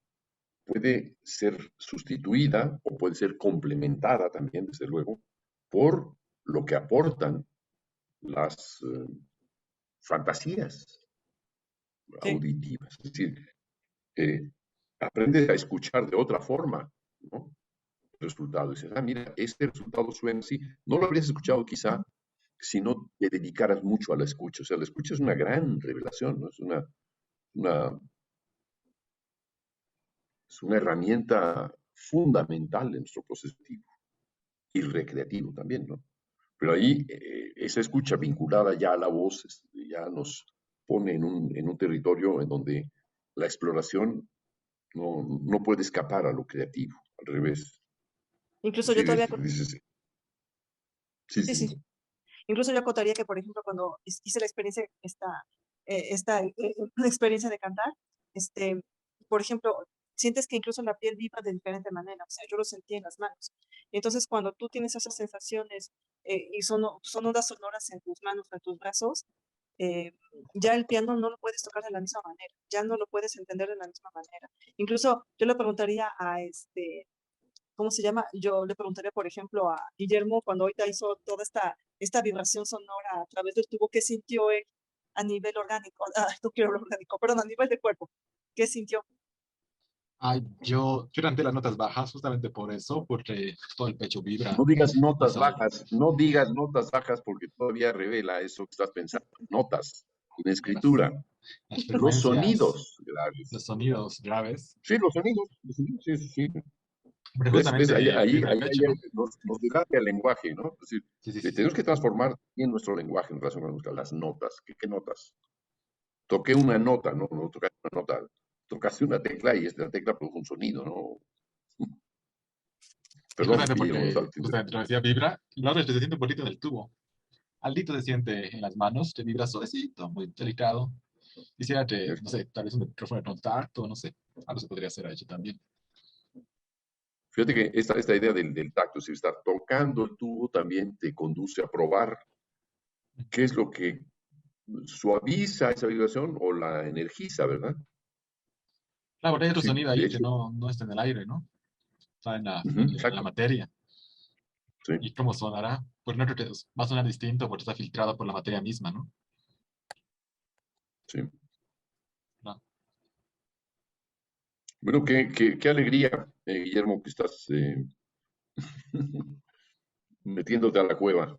puede ser sustituida o puede ser complementada también, desde luego, por lo que aportan las fantasías Sí. auditivas. Es decir, eh, aprendes a escuchar de otra forma, ¿no? El resultado. Dices, mira, este resultado suena así. No lo habrías escuchado quizá si no te dedicaras mucho a la escucha. O sea, la escucha es una gran revelación, ¿no? Una, es una herramienta fundamental en nuestro proceso creativo y recreativo también, ¿no? Pero ahí esa escucha vinculada ya a la voz ya nos pone en un territorio en donde la exploración no puede escapar a lo creativo, al revés. Es Incluso yo decir, todavía, sí, sí, sí, sí, incluso yo acotaría que, por ejemplo, cuando hice la experiencia, la experiencia de cantar, este, por ejemplo, sientes que incluso la piel vibra de diferente manera, o sea, yo lo sentí en las manos. Entonces, cuando tú tienes esas sensaciones y son ondas sonoras en tus manos, en tus brazos, eh, ya el piano no lo puedes tocar de la misma manera, ya no lo puedes entender de la misma manera. Incluso yo le preguntaría a ¿cómo se llama? Yo le preguntaría, por ejemplo, a Guillermo, cuando ahorita hizo toda esta vibración sonora a través del tubo, ¿qué sintió él a nivel orgánico? No quiero hablar orgánico, perdón, a nivel de cuerpo. ¿Qué sintió? Ay, yo canté las notas bajas justamente por eso, porque todo el pecho vibra. No digas Y notas soy, bajas, no digas notas bajas porque todavía revela eso que estás pensando. Notas, en escritura, las los frecuencias, sonidos graves. los sonidos graves, Sí, los sonidos, sí, sí, sí. porque ¿Ves? Ahí, justamente ahí, vibra el ahí, pecho, ahí ¿no? nos delata el lenguaje, ¿no? Es decir, Sí, sí, sí, tenemos sí. que transformar bien nuestro lenguaje en relación con la música, las notas. ¿Qué notas? Toqué una nota, no tocaste una nota, tocaste una tecla y esta tecla produjo un sonido, ¿no? Y Perdón, justamente Guillermo, porque, justamente lo decía vibra, lo otro es que se siente un poquito en el tubo. Aldito se siente en las manos, te vibra suavecito, muy delicado. Quisiera que, no sé, tal vez un micrófono de contacto, no sé, algo se podría hacer hecho también. Fíjate que esta idea del tacto, si estar tocando el tubo también te conduce a probar qué es lo que suaviza esa vibración o la energiza, ¿verdad? Claro, porque hay otro Sí, sonido de ahí que hecho, no está en el aire, ¿no? Está en la exacto, materia. sí, ¿Y cómo sonará? Pues no creo que va a sonar distinto porque está filtrado por la materia misma, ¿no? sí. No. Bueno, qué alegría, Guillermo, que estás metiéndote a la cueva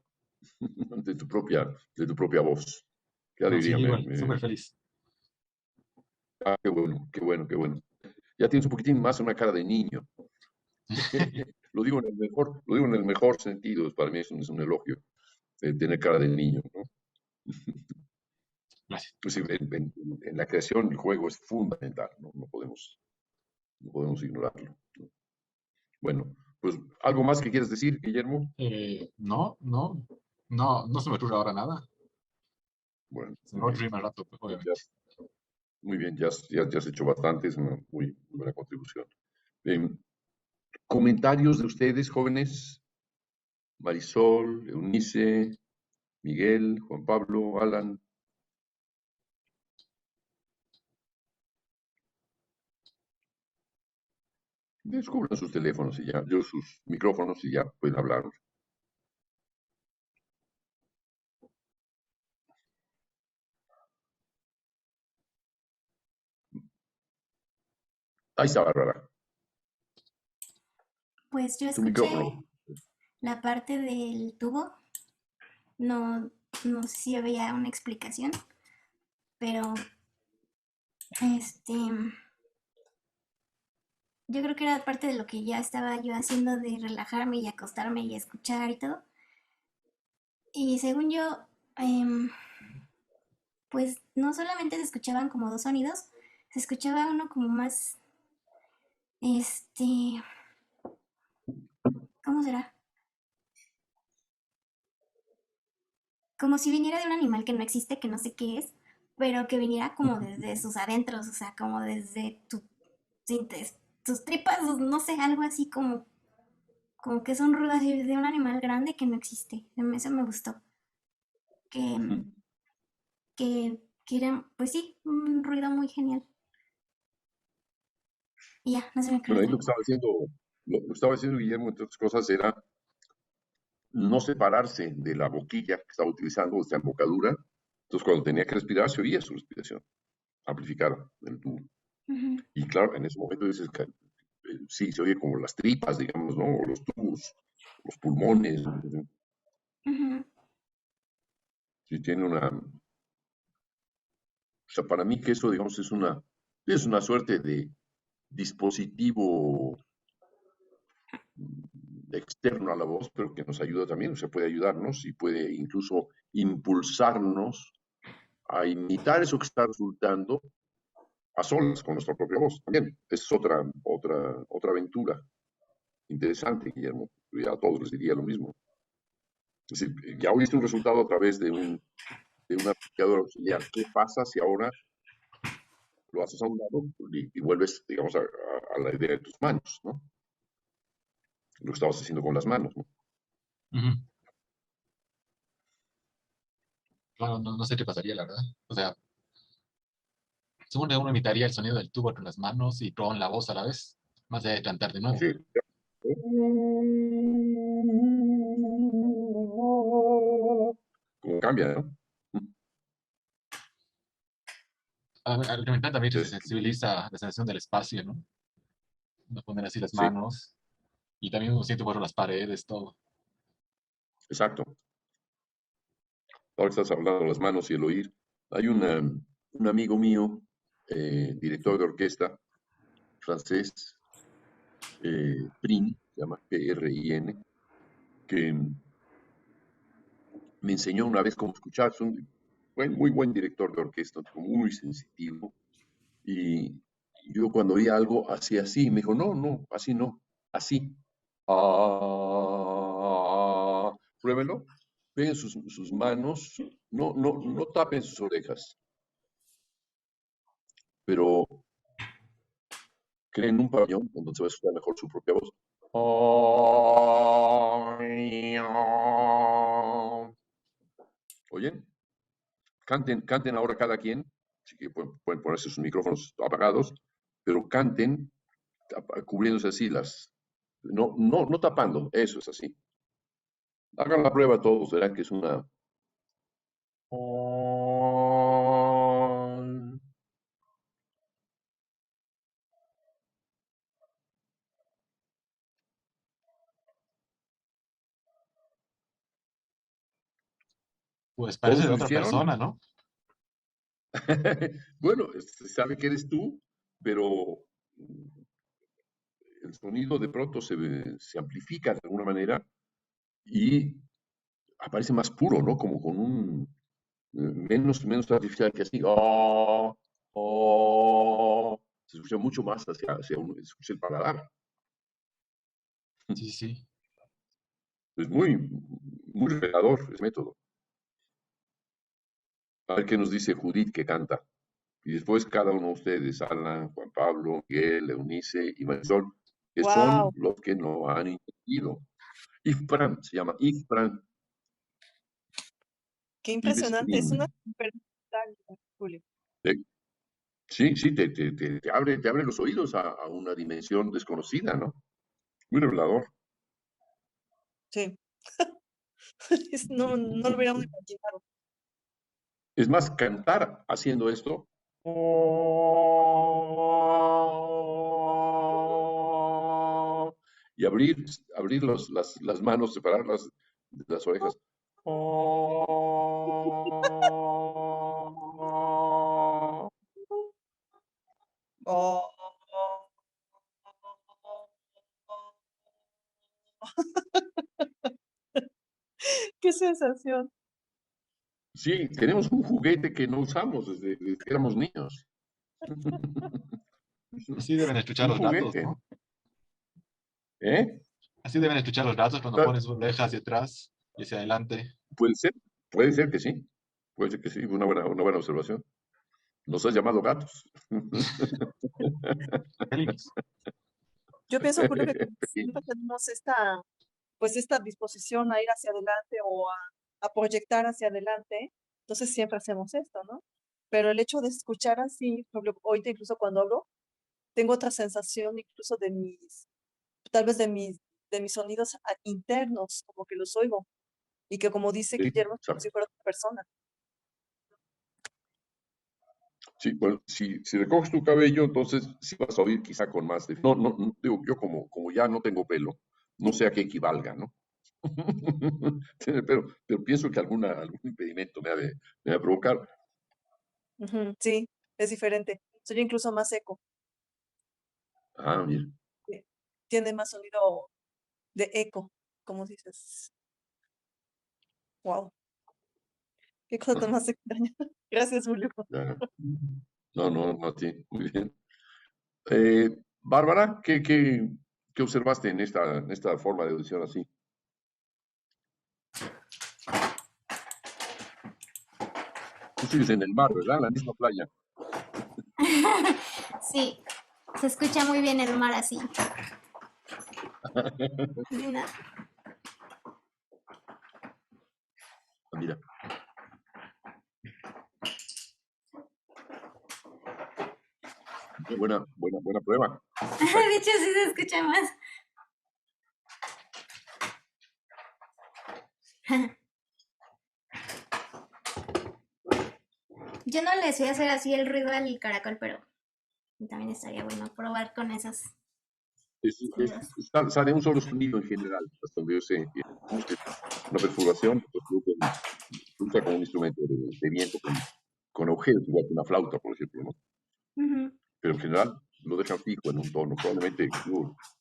de tu propia voz. Qué No, sí, alegría, igual, súper feliz. Ah, qué bueno, qué bueno, qué bueno. Ya tienes un poquitín más una cara de niño. Lo digo en el mejor sentido. Para mí es un elogio tener cara de niño, ¿no? Gracias. Pues sí, en la creación el juego es fundamental, ¿no? No podemos ignorarlo, ¿no? Bueno, pues algo más que quieres decir, Guillermo. No, no, no se me ocurre ahora nada. Bueno, Se me muy va a bien. ocurrir más rato, pues, Pues obviamente. muy bien, ya has hecho bastante, es una muy buena contribución. Em, Comentarios de ustedes, jóvenes, Marisol, Eunice, Miguel, Juan Pablo, Alan. Descubran sus teléfonos y ya, sus micrófonos y ya pueden hablar. Ahí está, Bárbara, Pues yo tu escuché micrófono. la parte del tubo. No, no sé si había una explicación, pero este, yo creo que era parte de lo que ya estaba yo haciendo de relajarme y acostarme y escuchar y todo. Y según yo, em, pues no solamente se escuchaban como dos sonidos, se escuchaba uno como más, este, ¿cómo será? Como si viniera de un animal que no existe, que no sé qué es, pero que viniera como desde sus adentros, o sea, como desde sí, tus tripas, no sé, algo así como que son ruidos de un animal grande que no existe. Eso me gustó. Que, que era, pues sí, un ruido muy genial. Y ya, no se me ocurre Bueno, ahí otra. lo que estaba haciendo, lo que estaba haciendo Guillermo, entre otras cosas, era no separarse de la boquilla que estaba utilizando, esta embocadura. Entonces, cuando tenía que respirar, se oía su respiración amplificada en el tubo. Ujú, Y claro, en ese momento dices que sí, se oye como las tripas, digamos, ¿no? O los tubos, los pulmones. ujú. Sí, tiene una. O sea, para mí que eso, digamos, es una suerte de dispositivo externo a la voz, pero que nos ayuda también, o sea, puede ayudarnos y puede incluso impulsarnos a imitar eso que está resultando a solas con nuestra propia voz. También es otra aventura interesante, Guillermo. Yo a todos les diría lo mismo. Es decir, ya oíste un resultado a través de un amplificador auxiliar. ¿Qué pasa si ahora lo haces a un lado y vuelves, digamos, a la idea de tus manos, ¿no? Lo que estabas haciendo con las manos, ¿no? Ujú. Claro, no, no sé qué pasaría, la verdad. O sea, según uno imitaría el sonido del tubo con las manos y con la voz a la vez, más allá de cantar de nuevo. Sí. Como cambia, ¿no? A lo que me encanta también es que se Entonces, sensibiliza la sensación del espacio, ¿no? Uno poner así las sí, manos y también uno siente por las paredes, todo. exacto. Ahora que estás hablando de las manos y el oír, hay un amigo mío, director de orquesta francés, Prin, se llama Prin, que me enseñó una vez cómo escuchar. Es un muy buen director de orquesta, un tipo muy sensitivo. Y yo cuando oía algo hacía así, me dijo, no, no, así no, así. Ah, pruébelo, peguen sus manos, no tapen sus orejas, pero creen un pabellón en donde se va a escuchar mejor su propia voz. ¿Oyen? Canten ahora cada quien, así que pueden ponerse sus micrófonos apagados, pero canten cubriéndose así no tapando, eso es así. Hagan la prueba todos, verán que es una. Pues parece ¿Todos de lo otra hicieron? persona, ¿no? Bueno, se sabe que eres tú, pero el sonido de pronto se amplifica de alguna manera y aparece más puro, ¿no? Como con un menos artificial que así. "Oh, oh". Se escucha mucho más hacia uno, se escucha el paladar. Sí, sí. Es muy revelador ese método. A ver qué nos dice Judith que canta. Y después cada uno de ustedes, Alan, Juan Pablo, Miguel, Eunice y Marisol, que son Wow, los que no han entendido. Ifran, se llama Ifran qué impresionante. Es una Ivescreen. super Julio. Eh, Sí, sí, te abre los oídos a una dimensión desconocida, ¿no? Muy revelador. Sí. No, no lo hubiéramos imaginado. Es más, cantar haciendo esto. Y abrir las manos, separarlas de las orejas. Oh, qué sensación. Sí, tenemos un juguete que no usamos desde que éramos niños. Así deben escuchar Un los gatos, juguete, ¿no? ¿eh? Así deben escuchar los gatos cuando Ta- pones una oreja hacia atrás y hacia adelante. Puede ser, puede ser que sí. Puede ser que sí, una buena observación. Nos has llamado gatos. Feliz. Yo pienso, Julio, que como siempre tenemos esta, pues esta disposición a ir hacia adelante o a proyectar hacia adelante, entonces siempre hacemos esto, ¿no? Pero el hecho de escuchar así, por ejemplo, ahorita incluso cuando hablo, tengo otra sensación incluso de mis, tal vez de mis sonidos internos, como que los oigo, y que como dice Sí, Guillermo, es como si exacto. fuera otra persona. Sí, bueno, si recoges tu cabello, entonces sí vas a oír quizá con más de... No, no, no, digo, yo como ya no tengo pelo, no sé a qué equivalga, ¿no? Pero pienso que algún impedimento me ha de provocar. Ujú, sí, es diferente. Soy incluso más eco, Ah, mira. tiene más sonido de eco, como dices. Wow, qué cosa tan más extraña. Gracias, Julio. Ya. No, no, no, sí, muy bien. Bárbara, ¿qué observaste en esta forma de audición así? Tú sigues en el mar, ¿verdad? En la misma playa. Sí, se escucha muy bien el mar así. Una- Ah, mira, qué buena prueba. De hecho, sí se escucha más. Yo no les voy a hacer así el ruido al caracol, pero también estaría bueno probar con esos sonidos. Sale un solo sonido en general, hasta donde yo sé. Digamos que es una perturbación que se usa como un instrumento de viento con agujeros, igual que una flauta, por ejemplo, ¿no? Ujú. Pero en general lo dejan fijo en un tono. Probablemente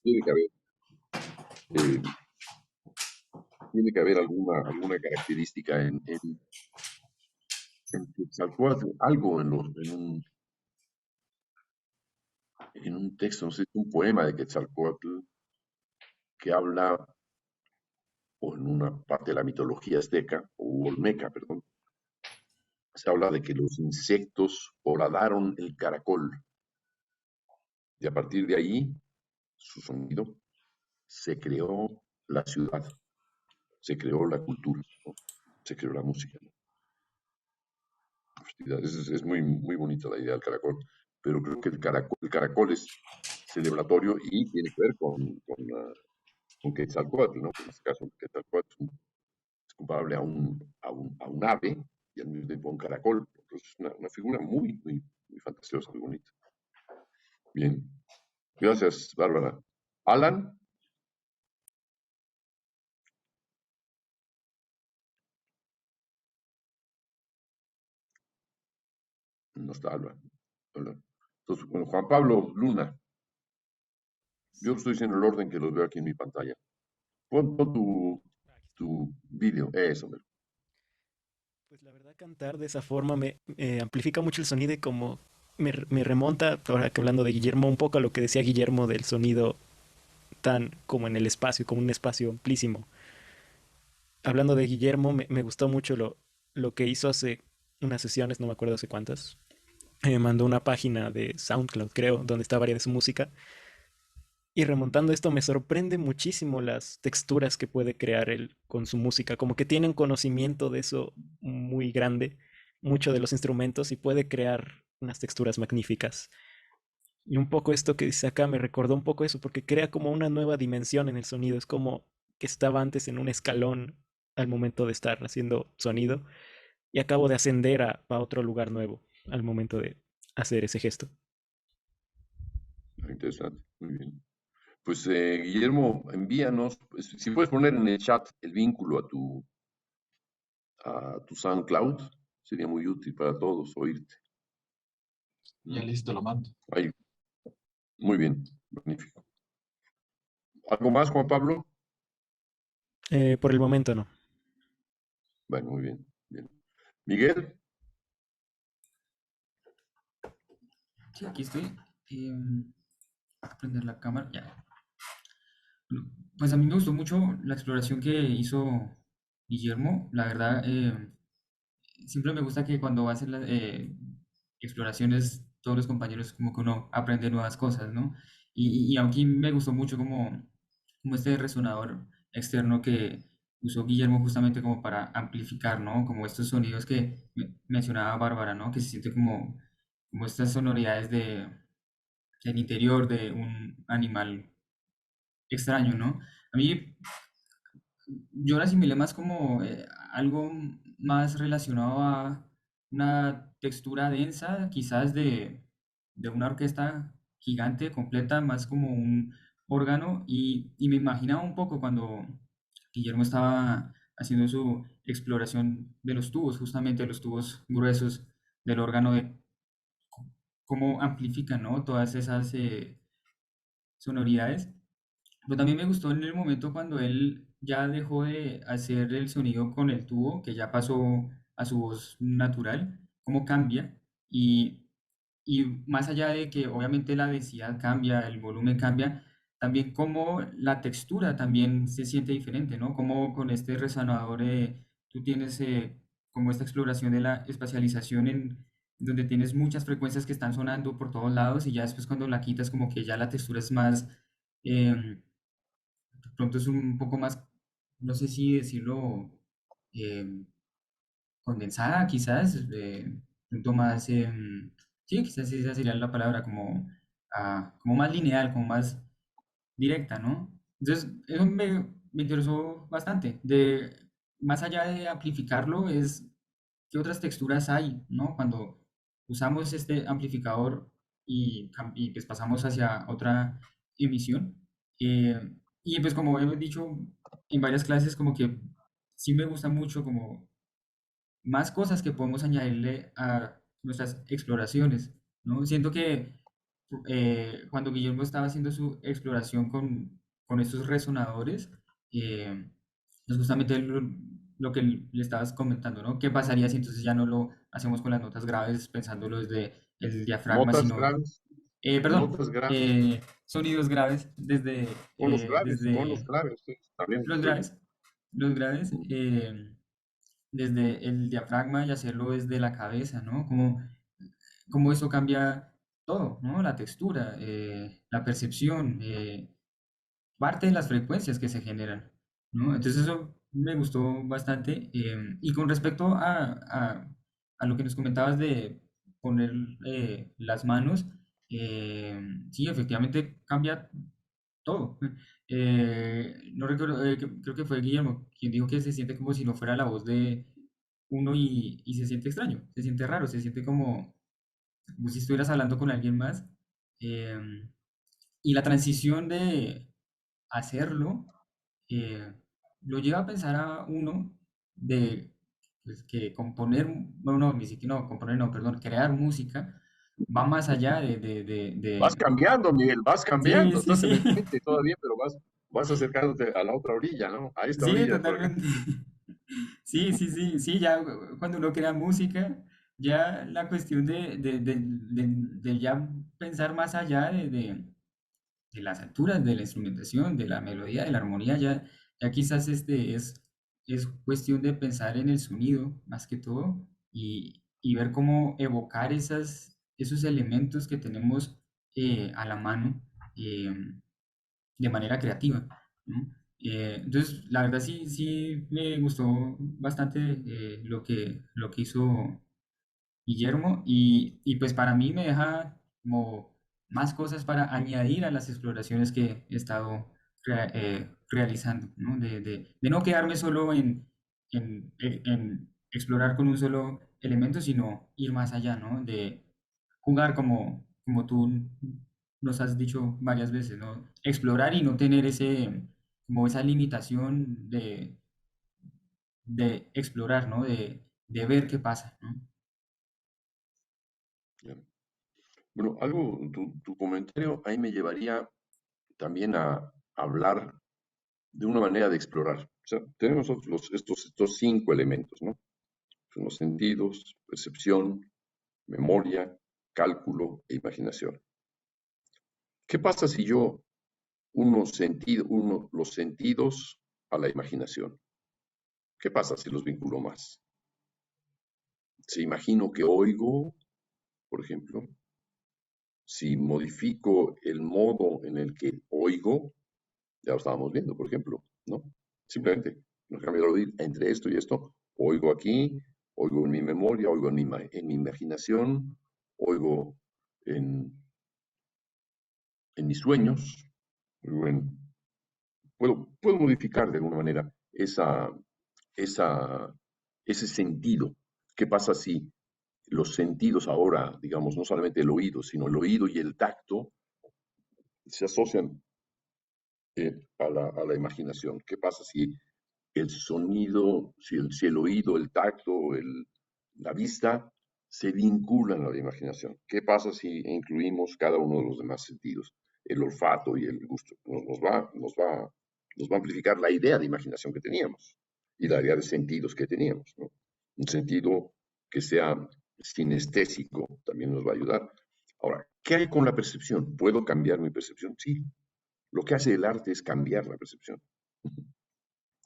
tiene que haber, eh, tiene que haber alguna característica en Quetzalcóatl, algo en un texto, no sé, un poema de Quetzalcóatl que habla, o en una parte de la mitología azteca, o olmeca, perdón, se habla de que los insectos horadaron el caracol y a partir de ahí, su sonido, se creó la ciudad, se creó la cultura, ¿no? Se creó la música, ¿no? Es muy bonita la idea del caracol, pero creo que el caracol es celebratorio y tiene que ver con Quetzalcóatl, ¿no? En este caso, Quetzalcóatl es comparable a un ave y al mismo tiempo a un caracol. Entonces es una figura muy fantasiosa, muy bonita. Bien, gracias, Bárbara. Alan, No está Alba. Hola. Entonces, bueno, Juan Pablo Luna, yo estoy diciendo el orden que los veo aquí en mi pantalla. Pon tu vídeo, eso, mero. Pues la verdad, cantar de esa forma me amplifica mucho el sonido y como me remonta, ahora que hablando de Guillermo, un poco a lo que decía Guillermo del sonido tan como en el espacio, como un espacio amplísimo. Hablando de Guillermo, me gustó mucho lo que hizo hace unas sesiones, no me acuerdo hace cuántas. Me mandó una página de SoundCloud, creo, donde está varias de su música. Y remontando esto, me sorprende muchísimo las texturas que puede crear él con su música. Como que tiene un conocimiento de eso muy grande, mucho de los instrumentos y puede crear unas texturas magníficas. Y un poco esto que dice acá me recordó un poco eso, porque crea como una nueva dimensión en el sonido. Es como que estaba antes en un escalón al momento de estar haciendo sonido y acabo de ascender a otro lugar nuevo al momento de hacer ese gesto. Interesante, muy bien. Pues Guillermo, envíanos, pues, si puedes poner en el chat el vínculo a tu SoundCloud, sería muy útil para todos oírte. Ya listo, lo mando. Ahí, muy bien, magnífico. ¿Algo más, Juan Pablo? Por el momento no. Bueno, muy bien, bien. Miguel, Sí, aquí estoy. Prender la cámara. Ya. Bueno, pues a mí me gustó mucho la exploración que hizo Guillermo. La verdad, siempre me gusta que cuando hacen las exploraciones, todos los compañeros como que uno aprende nuevas cosas, ¿no? Y aquí me gustó mucho como este resonador externo que usó Guillermo justamente como para amplificar, ¿no? Como estos sonidos que mencionaba Bárbara, ¿no? Que se siente como estas sonoridades del interior de un animal extraño, ¿no? A mí yo la asimilé más como algo más relacionado a una textura densa, quizás de una orquesta gigante, completa, más como un órgano, y me imaginaba un poco cuando Guillermo estaba haciendo su exploración de los tubos, justamente los tubos gruesos del órgano, de cómo amplifican, ¿no? Todas esas sonoridades. Pero también me gustó en el momento cuando él ya dejó de hacer el sonido con el tubo, que ya pasó a su voz natural, cómo cambia. Y más allá de que obviamente la densidad cambia, el volumen cambia, también cómo la textura también se siente diferente, ¿no? Como con este resonador tú tienes como esta exploración de la espacialización en donde tienes muchas frecuencias que están sonando por todos lados y ya después cuando la quitas como que ya la textura es más... em, de pronto es un poco más, no sé si decirlo, eh, condensada, quizás, un pronto más, sí, quizás esa sería la palabra, como, como más lineal, como más directa, ¿no? Entonces, eso me interesó bastante. Más allá de amplificarlo, es qué otras texturas hay, ¿no? Cuando usamos este amplificador y pues pasamos hacia otra emisión. Y pues como hemos dicho en varias clases, como que sí me gusta mucho como más cosas que podemos añadirle a nuestras exploraciones, ¿no? Siento que cuando Guillermo estaba haciendo su exploración con estos resonadores, es justamente lo que le estabas comentando, ¿no? ¿Qué pasaría si entonces ya no lo hacemos con las notas graves, pensándolo desde el diafragma, notas sino, graves, perdón, notas graves, sonidos graves o los desde graves, sí, también los estoy bien. graves, los graves, desde el diafragma y hacerlo desde la cabeza, ¿no? Como eso cambia todo, ¿no? La textura, la percepción, parte de las frecuencias que se generan, ¿no? Entonces eso me gustó bastante. Y con respecto a lo que nos comentabas de poner las manos, sí, efectivamente cambia todo. No recuerdo, creo que fue Guillermo quien dijo que se siente como si no fuera la voz de uno y se siente extraño, se siente raro, se siente como si estuvieras hablando con alguien más. em, y la transición de hacerlo lo lleva a pensar a uno de pues, que componer, bueno, no, ni siquiera, no, componer, no, perdón, crear música va más allá Vas cambiando, Miguel, vas Sí, cambiando. sí, Estás en sí, el puente todavía, pero vas acercándote a la otra orilla, ¿no? A esta sí, orilla por acá. totalmente. Sí, sí, sí, sí, ya cuando uno crea música, ya la cuestión de ya pensar más allá de las alturas de la instrumentación, de la melodía, de la armonía, ya quizás es cuestión de pensar en el sonido más que todo y ver cómo evocar esos elementos que tenemos a la mano de manera creativa, ¿no? Entonces, la verdad sí, sí me gustó bastante lo que hizo Guillermo y pues para mí me deja como más cosas para añadir a las exploraciones que he estado realizando, ¿no? De no quedarme solo en explorar con un solo elemento, sino ir más allá, ¿no? De jugar como tú nos has dicho varias veces, ¿no? Explorar y no tener como esa limitación de explorar, ¿no? De ver qué pasa, ¿no? Ya. Bueno, tu comentario ahí me llevaría también a hablar de una manera de explorar. O sea, tenemos estos 5 elementos, ¿no? Son los sentidos, percepción, memoria, cálculo e imaginación. ¿Qué pasa si yo uno los sentidos a la imaginación? ¿Qué pasa si los vinculo más? Si imagino que oigo, por ejemplo, si modifico el modo en el que oigo, ya lo estábamos viendo, por ejemplo, ¿no? Simplemente no cambia el oír entre esto y esto. Oigo aquí, oigo en mi memoria, oigo en mi imaginación, oigo en, en mis sueños, oigo puedo modificar de alguna manera esa, ese sentido. ¿Qué pasa si los sentidos ahora, digamos, no solamente el oído, sino el oído y el tacto se asocian a la imaginación? ¿Qué pasa si el sonido, si el oído, el tacto, la vista se vinculan a la imaginación? ¿Qué pasa si incluimos cada uno de los demás sentidos? El olfato y el gusto. Nos va a amplificar la idea de imaginación que teníamos y la idea de sentidos que teníamos, ¿no? Un sentido que sea sinestésico también nos va a ayudar. Ahora, ¿qué hay con la percepción? ¿Puedo cambiar mi percepción? Sí. Lo que hace el arte es cambiar la percepción. O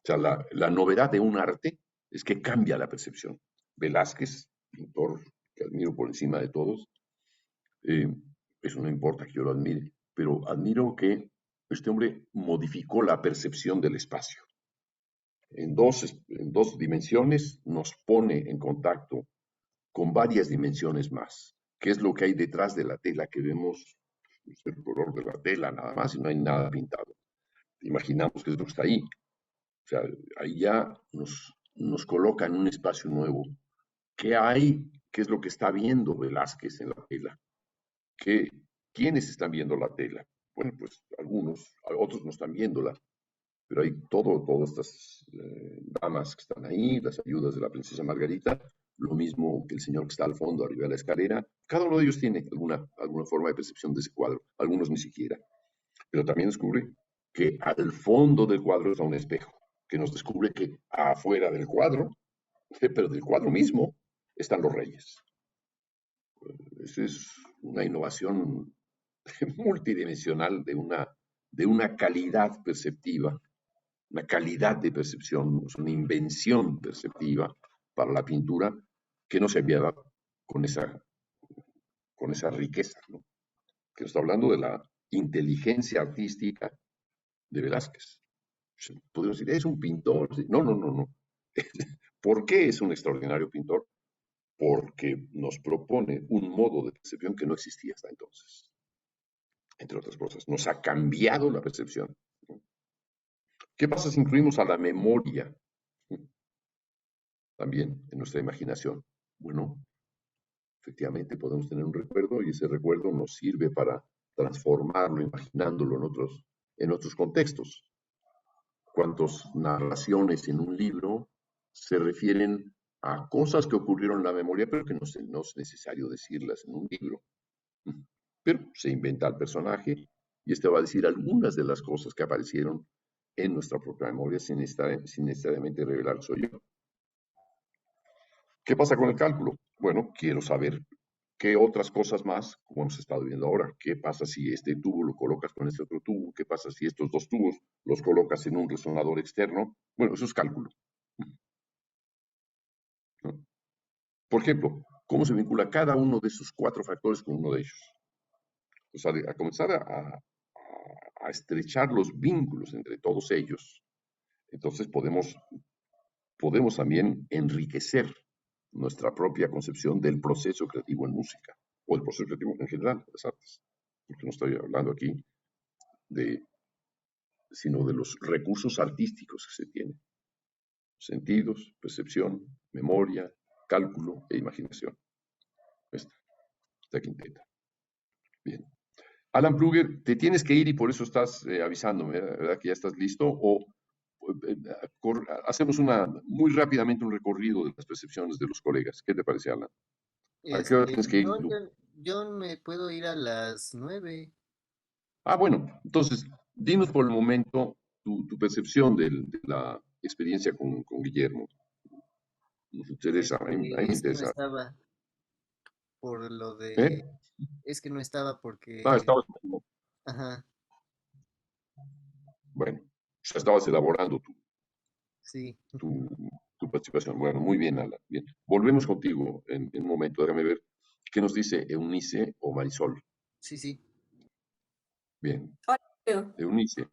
sea, la novedad de un arte es que cambia la percepción. Velázquez, pintor que admiro por encima de todos, eh, eso no importa que yo lo admire, pero admiro que este hombre modificó la percepción del espacio. En dos dimensiones nos pone en contacto con varias dimensiones más. ¿Qué es lo que hay detrás de la tela que vemos? Es el color de la tela nada más y no hay nada pintado. Imaginamos que es lo que está ahí. O sea, ahí ya nos coloca en un espacio nuevo. ¿Qué hay? ¿Qué es lo que está viendo Velázquez en la tela? ¿Quiénes están viendo la tela? Bueno, pues algunos, otros no están viéndola, pero hay todas estas damas que están ahí, las ayudas de la princesa Margarita, lo mismo que el señor que está al fondo, arriba de la escalera. Cada uno de ellos tiene alguna forma de percepción de ese cuadro, algunos ni siquiera. Pero también descubre que al fondo del cuadro está un espejo, que nos descubre que afuera del cuadro, pero del cuadro mismo, están los reyes. Esa es una innovación multidimensional de una calidad perceptiva, una calidad de percepción, es una invención perceptiva para la pintura que no se había dado con esa riqueza, ¿no? Que nos está hablando de la inteligencia artística de Velázquez. Podemos decir, es un pintor. No, no, no, no. ¿Por qué es un extraordinario pintor? Porque nos propone un modo de percepción que no existía hasta entonces. Entre otras cosas, nos ha cambiado la percepción. ¿Qué pasa si incluimos a la memoria también en nuestra imaginación? Bueno, efectivamente podemos tener un recuerdo y ese recuerdo nos sirve para transformarlo, imaginándolo en otros contextos. ¿Cuántas narraciones en un libro se refieren a cosas que ocurrieron en la memoria, pero que no es necesario decirlas en un libro. Pero se inventa el personaje y este va a decir algunas de las cosas que aparecieron en nuestra propia memoria sin necesariamente revelar que soy yo. ¿Qué pasa con el cálculo? Bueno, quiero saber qué otras cosas más, como hemos estado viendo ahora. ¿Qué pasa si este tubo lo colocas con este otro tubo? ¿Qué pasa si estos dos tubos los colocas en un resonador externo? Bueno, eso es cálculo, ¿no? Por ejemplo, ¿cómo se vincula cada uno de esos 4 factores con uno de ellos? O sea, a comenzar a estrechar los vínculos entre todos ellos. Entonces podemos también enriquecer nuestra propia concepción del proceso creativo en música, o el proceso creativo en general, las artes. Porque no estoy hablando aquí sino de los recursos artísticos que se tienen. Sentidos, percepción, memoria, cálculo e imaginación. Esta quinteta. Bien. Alan Pruger, te tienes que ir y por eso estás avisándome, ¿verdad? Que ya estás listo. O hacemos muy rápidamente un recorrido de las percepciones de los colegas. ¿Qué te parece, Alan? ¿A qué hora tienes que ir No, tú? yo me puedo ir a las 9. Ah, bueno, entonces, dinos por el momento tu percepción de la experiencia con Guillermo. Nos interesa, a mí me Es que no interesa. estaba por lo de... ¿Eh? Es que no estaba Ah, porque... estabas, Ajá, bueno, ya estabas elaborando sí, tu, tu participación. Bueno, muy bien, Alan. Bien. Volvemos contigo en un momento. Déjame ver qué nos dice Eunice o Marisol. sí. Bien. Hola, Leo. Eunice.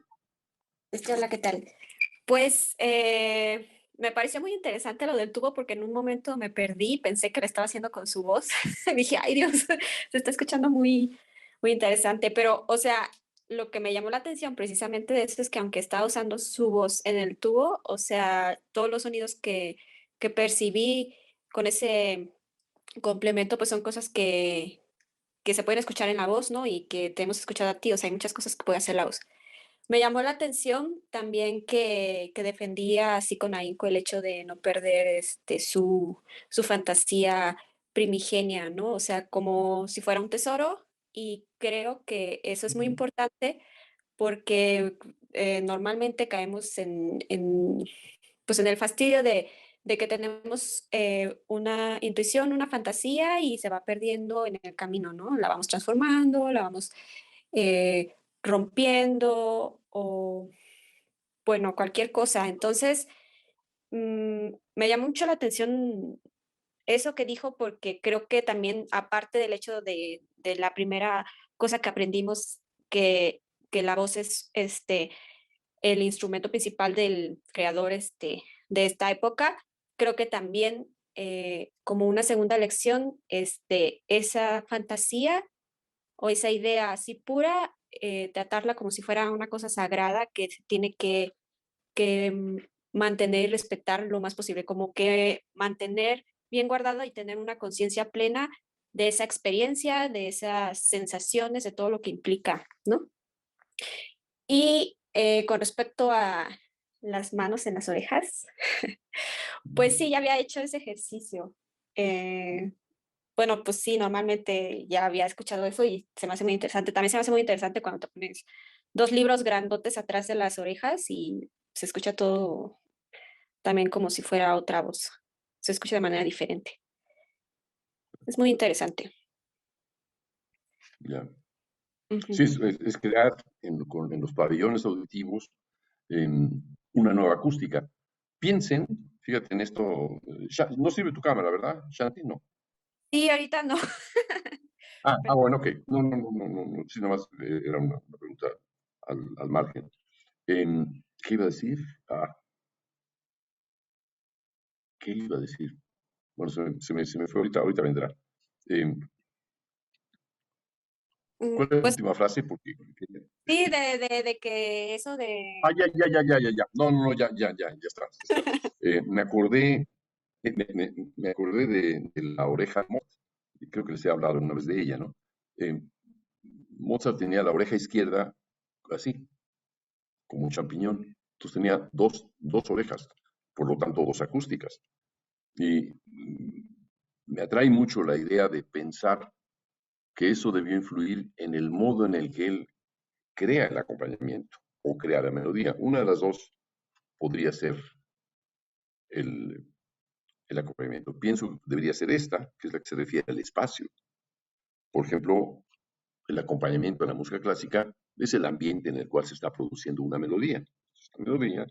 Hola, ¿qué tal? Pues me pareció muy interesante lo del tubo porque en un momento me perdí, pensé que lo estaba haciendo con su voz. Dije, ay Dios, se está escuchando muy, muy interesante. Pero, o sea, lo que me llamó la atención precisamente de eso es que aunque estaba usando su voz en el tubo, o sea, todos los sonidos que percibí con ese complemento, pues son cosas que se pueden escuchar en la voz, ¿no? Y que te hemos escuchado a ti, o sea, hay muchas cosas que puede hacer la voz. Me llamó la atención también que defendía así con ahínco el hecho de no perder su fantasía primigenia, ¿no? O sea, como si fuera un tesoro y creo que eso es muy importante porque normalmente caemos pues en el fastidio de que tenemos una intuición, una fantasía y se va perdiendo en el camino, ¿no? La vamos transformando, la vamos rompiendo o, bueno, cualquier cosa. Entonces, me llamó mucho la atención eso que dijo porque creo que también, aparte del hecho de la primera cosa que aprendimos, que la voz es el instrumento principal del creador de esta época, creo que también como una segunda lección, esa fantasía o esa idea así pura, tratarla como si fuera una cosa sagrada que se tiene que mantener y respetar lo más posible, como que mantener bien guardado y tener una conciencia plena de esa experiencia, de esas sensaciones, de todo lo que implica, ¿no? Y con respecto a las manos en las orejas, pues sí, ya había hecho ese ejercicio. Eh, bueno, pues sí, normalmente ya había escuchado eso y se me hace muy interesante. También se me hace muy interesante cuando te pones 2 libros grandotes atrás de las orejas y se escucha todo también como si fuera otra voz. Se escucha de manera diferente. Es muy interesante. Ya. Ujú. Sí, es crear en los pabellones auditivos una nueva acústica. Piensen, fíjate en esto, no sirve tu cámara, ¿verdad, Shanti? No. Sí, ahorita no. Bueno, ok. No, sí, nada más era una pregunta al margen. ¿Qué iba a decir? ¿Qué iba a decir? Bueno, se me fue ahorita vendrá. Em, ¿Cuál es la Pues última frase? Porque, sí, de que eso de... ya. No, ya está. Me acordé, me acordé de la oreja Mozart. Creo que les he hablado una vez de ella, ¿no? Eh, Mozart tenía la oreja izquierda así, como un champiñón. Entonces tenía dos orejas, por lo tanto dos acústicas. Y me atrae mucho la idea de pensar que eso debió influir en el modo en el que él crea el acompañamiento o crea la melodía. Una de las dos podría ser el, el acompañamiento. Pienso que debería ser esta, que es la que se refiere al espacio. Por ejemplo, el acompañamiento en la música clásica es el ambiente en el cual se está produciendo una melodía. Esta melodía,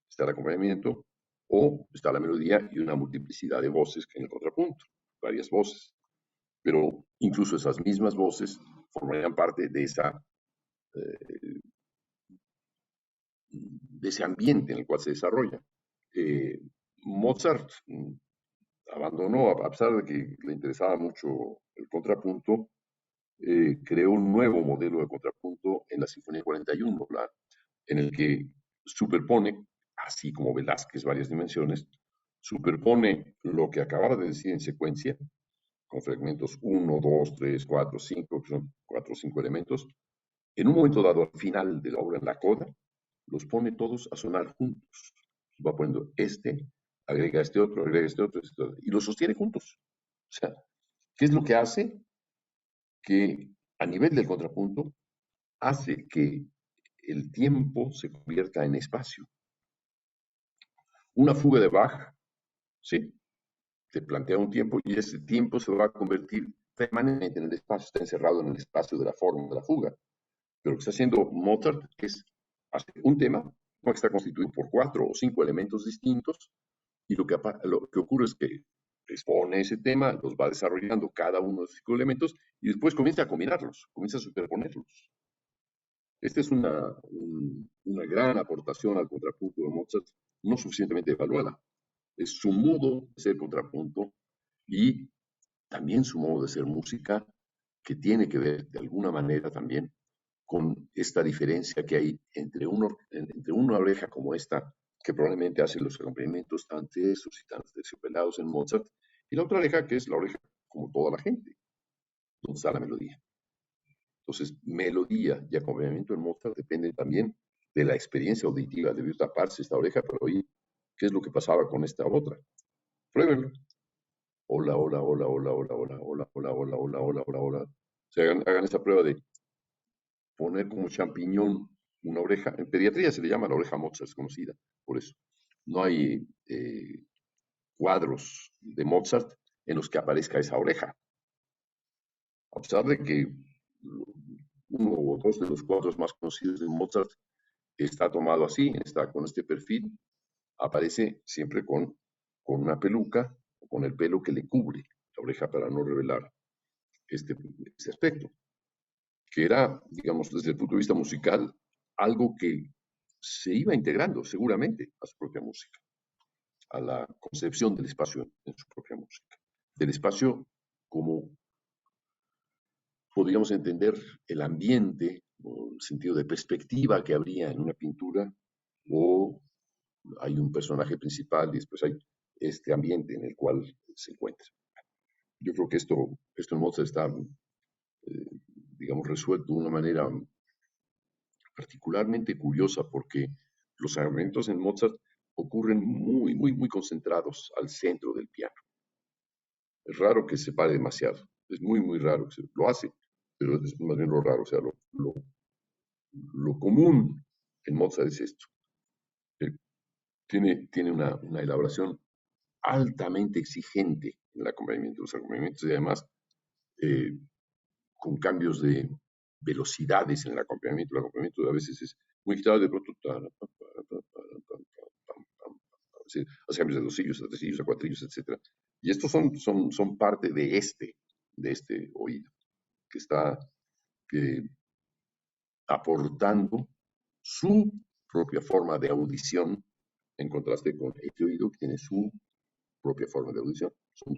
está el acompañamiento, o está la melodía y una multiplicidad de voces que en el contrapunto, varias voces. Pero incluso esas mismas voces formarían parte eh, de ese ambiente en el cual se desarrolla. Eh, Mozart abandonó, a pesar de que le interesaba mucho el contrapunto, creó un nuevo modelo de contrapunto en la Sinfonía 41, en el que superpone, así como Velázquez, varias dimensiones, superpone lo que acababa de decir en secuencia, con fragmentos 1, 2, 3, 4, 5, que son 4 o 5 elementos, en un momento dado, al final de la obra, en la coda, los pone todos a sonar juntos. Va poniendo agrega este otro, y los sostiene juntos. O sea, ¿qué es lo que hace? Que a nivel del contrapunto hace que el tiempo se convierta en espacio. Una fuga de Bach, ¿sí? Te plantea un tiempo y ese tiempo se va a convertir permanentemente en el espacio, está encerrado en el espacio de la forma de la fuga. Pero lo que está haciendo Mozart es hacer un tema que está constituido por 4 o 5 elementos distintos y lo que ocurre es que expone ese tema, los va desarrollando cada uno de esos 5 elementos y después comienza a combinarlos, comienza a superponerlos. Esta es una gran aportación al contrapunto de Mozart, no suficientemente evaluada. Es su modo de ser contrapunto y también su modo de ser música, que tiene que ver de alguna manera también con esta diferencia que hay entre una oreja como esta, que probablemente hace los acompañamientos tan tesos y tan terciopelados en Mozart, y la otra oreja que es la oreja como toda la gente, donde está la melodía. Entonces, melodía y acompañamiento en Mozart dependen también de la experiencia auditiva. Debió taparse esta oreja para oír qué es lo que pasaba con esta otra. Pruébenlo. Hola, hola, hola, hola, hola, hola, hola, hola, hola, hola, hola, hola, hola. Hagan esta prueba de poner como champiñón una oreja. En pediatría se le llama la oreja Mozart, es conocida por eso. No hay cuadros de Mozart en los que aparezca esa oreja. A pesar de que uno o dos de los cuadros más conocidos de Mozart está tomado así, está con este perfil, aparece siempre con una peluca o con el pelo que le cubre la oreja para no revelar este aspecto, que era, digamos, desde el punto de vista musical, algo que se iba integrando seguramente a su propia música, a la concepción del espacio en su propia música, del espacio como podríamos entender el ambiente o el sentido de perspectiva que habría en una pintura, o hay un personaje principal y después hay este ambiente en el cual se encuentra. Yo creo que esto en Mozart está, digamos, resuelto de una manera particularmente curiosa porque los argumentos en Mozart ocurren muy, muy, muy concentrados al centro del piano. Es raro que se pare demasiado, es muy, muy raro que lo hace, pero es más bien lo raro, o sea, lo común en Mozart es esto. Tiene una elaboración altamente exigente en el acompañamiento, los acompañamientos y además eh, con cambios de velocidades en el acompañamiento. El acompañamiento a veces es muy agitado, de pronto hace cambios de dosillos, a tresillos, a cuatrillos, etc. Y estos son parte de este oído, que está aportando su propia forma de audición en contraste con este oído que tiene su propia forma de audición. Son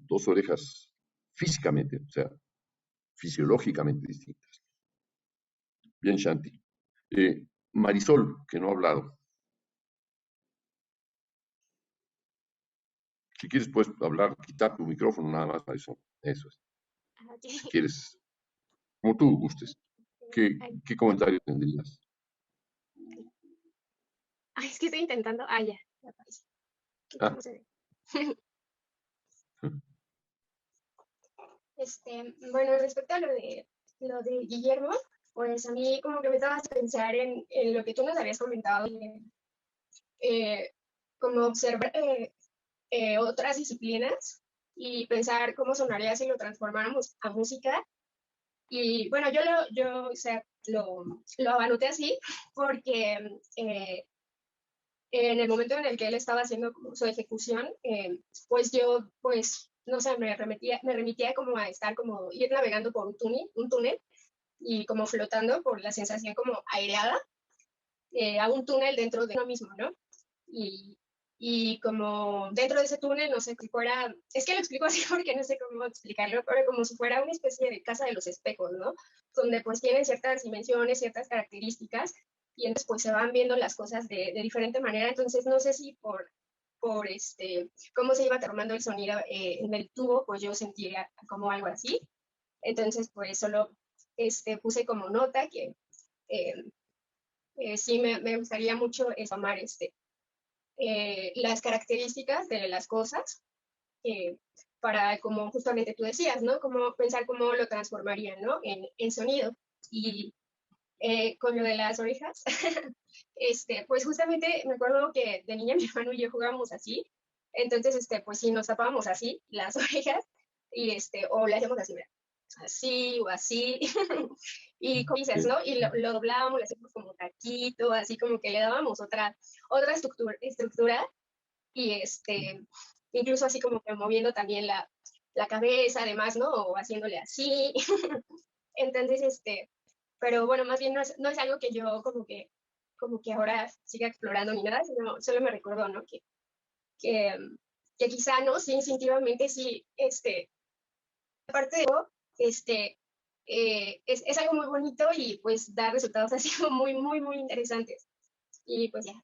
dos orejas físicamente, o sea, fisiológicamente distintas. Bien, Shanti. Marisol, que no ha hablado. Si quieres, puedes hablar, quitar tu micrófono nada más, Marisol. Eso es. Okay. Si quieres, como tú gustes. ¿Qué comentario tendrías? Ay, es que estoy intentando. Ah, ya apareció. Ah. No sé. Bueno, respecto a lo de Guillermo, pues a mí como que me estabas a pensar en lo que tú nos habías comentado, como observar otras disciplinas y pensar cómo sonaría si lo transformáramos a música. Y bueno, o sea, lo anoté así porque en el momento en el que él estaba haciendo como su ejecución, pues yo, pues, no sé, me remitía como a estar como, ir navegando por un túnel y como flotando por la sensación como aireada a un túnel dentro de uno mismo, ¿no? Y como dentro de ese túnel, no sé, si fuera, es que lo explico así porque no sé cómo explicarlo, pero como si fuera una especie de casa de los espejos, ¿no? Donde pues tienen ciertas dimensiones, ciertas características, y entonces pues se van viendo las cosas de diferente manera, entonces no sé si por cómo se iba transformando el sonido en el tubo, pues yo sentía como algo así, entonces pues solo puse como nota que eh, sí me gustaría mucho tomar las características de las cosas eh, para, como justamente tú decías, ¿no? Como pensar cómo lo transformarían, ¿no? En sonido. Y con lo de las orejas, pues justamente me acuerdo que de niña mi hermano y yo jugábamos así. Entonces, pues sí, nos tapábamos así las orejas y o le hacíamos así, mira, así o así. Y como dices, ¿no? Y lo doblábamos, le hacíamos como taquito, así como que le dábamos otra estructura y incluso así como que moviendo también la cabeza, además, ¿no? O haciéndole así. Entonces, pero bueno, más bien no es algo que yo como que ahora siga explorando ni nada, sino solo me recordó, ¿no? Que, que quizá, ¿no? Sí, instintivamente sí, aparte de eso, es algo muy bonito y pues da resultados así muy, muy, muy interesantes. Y pues ya,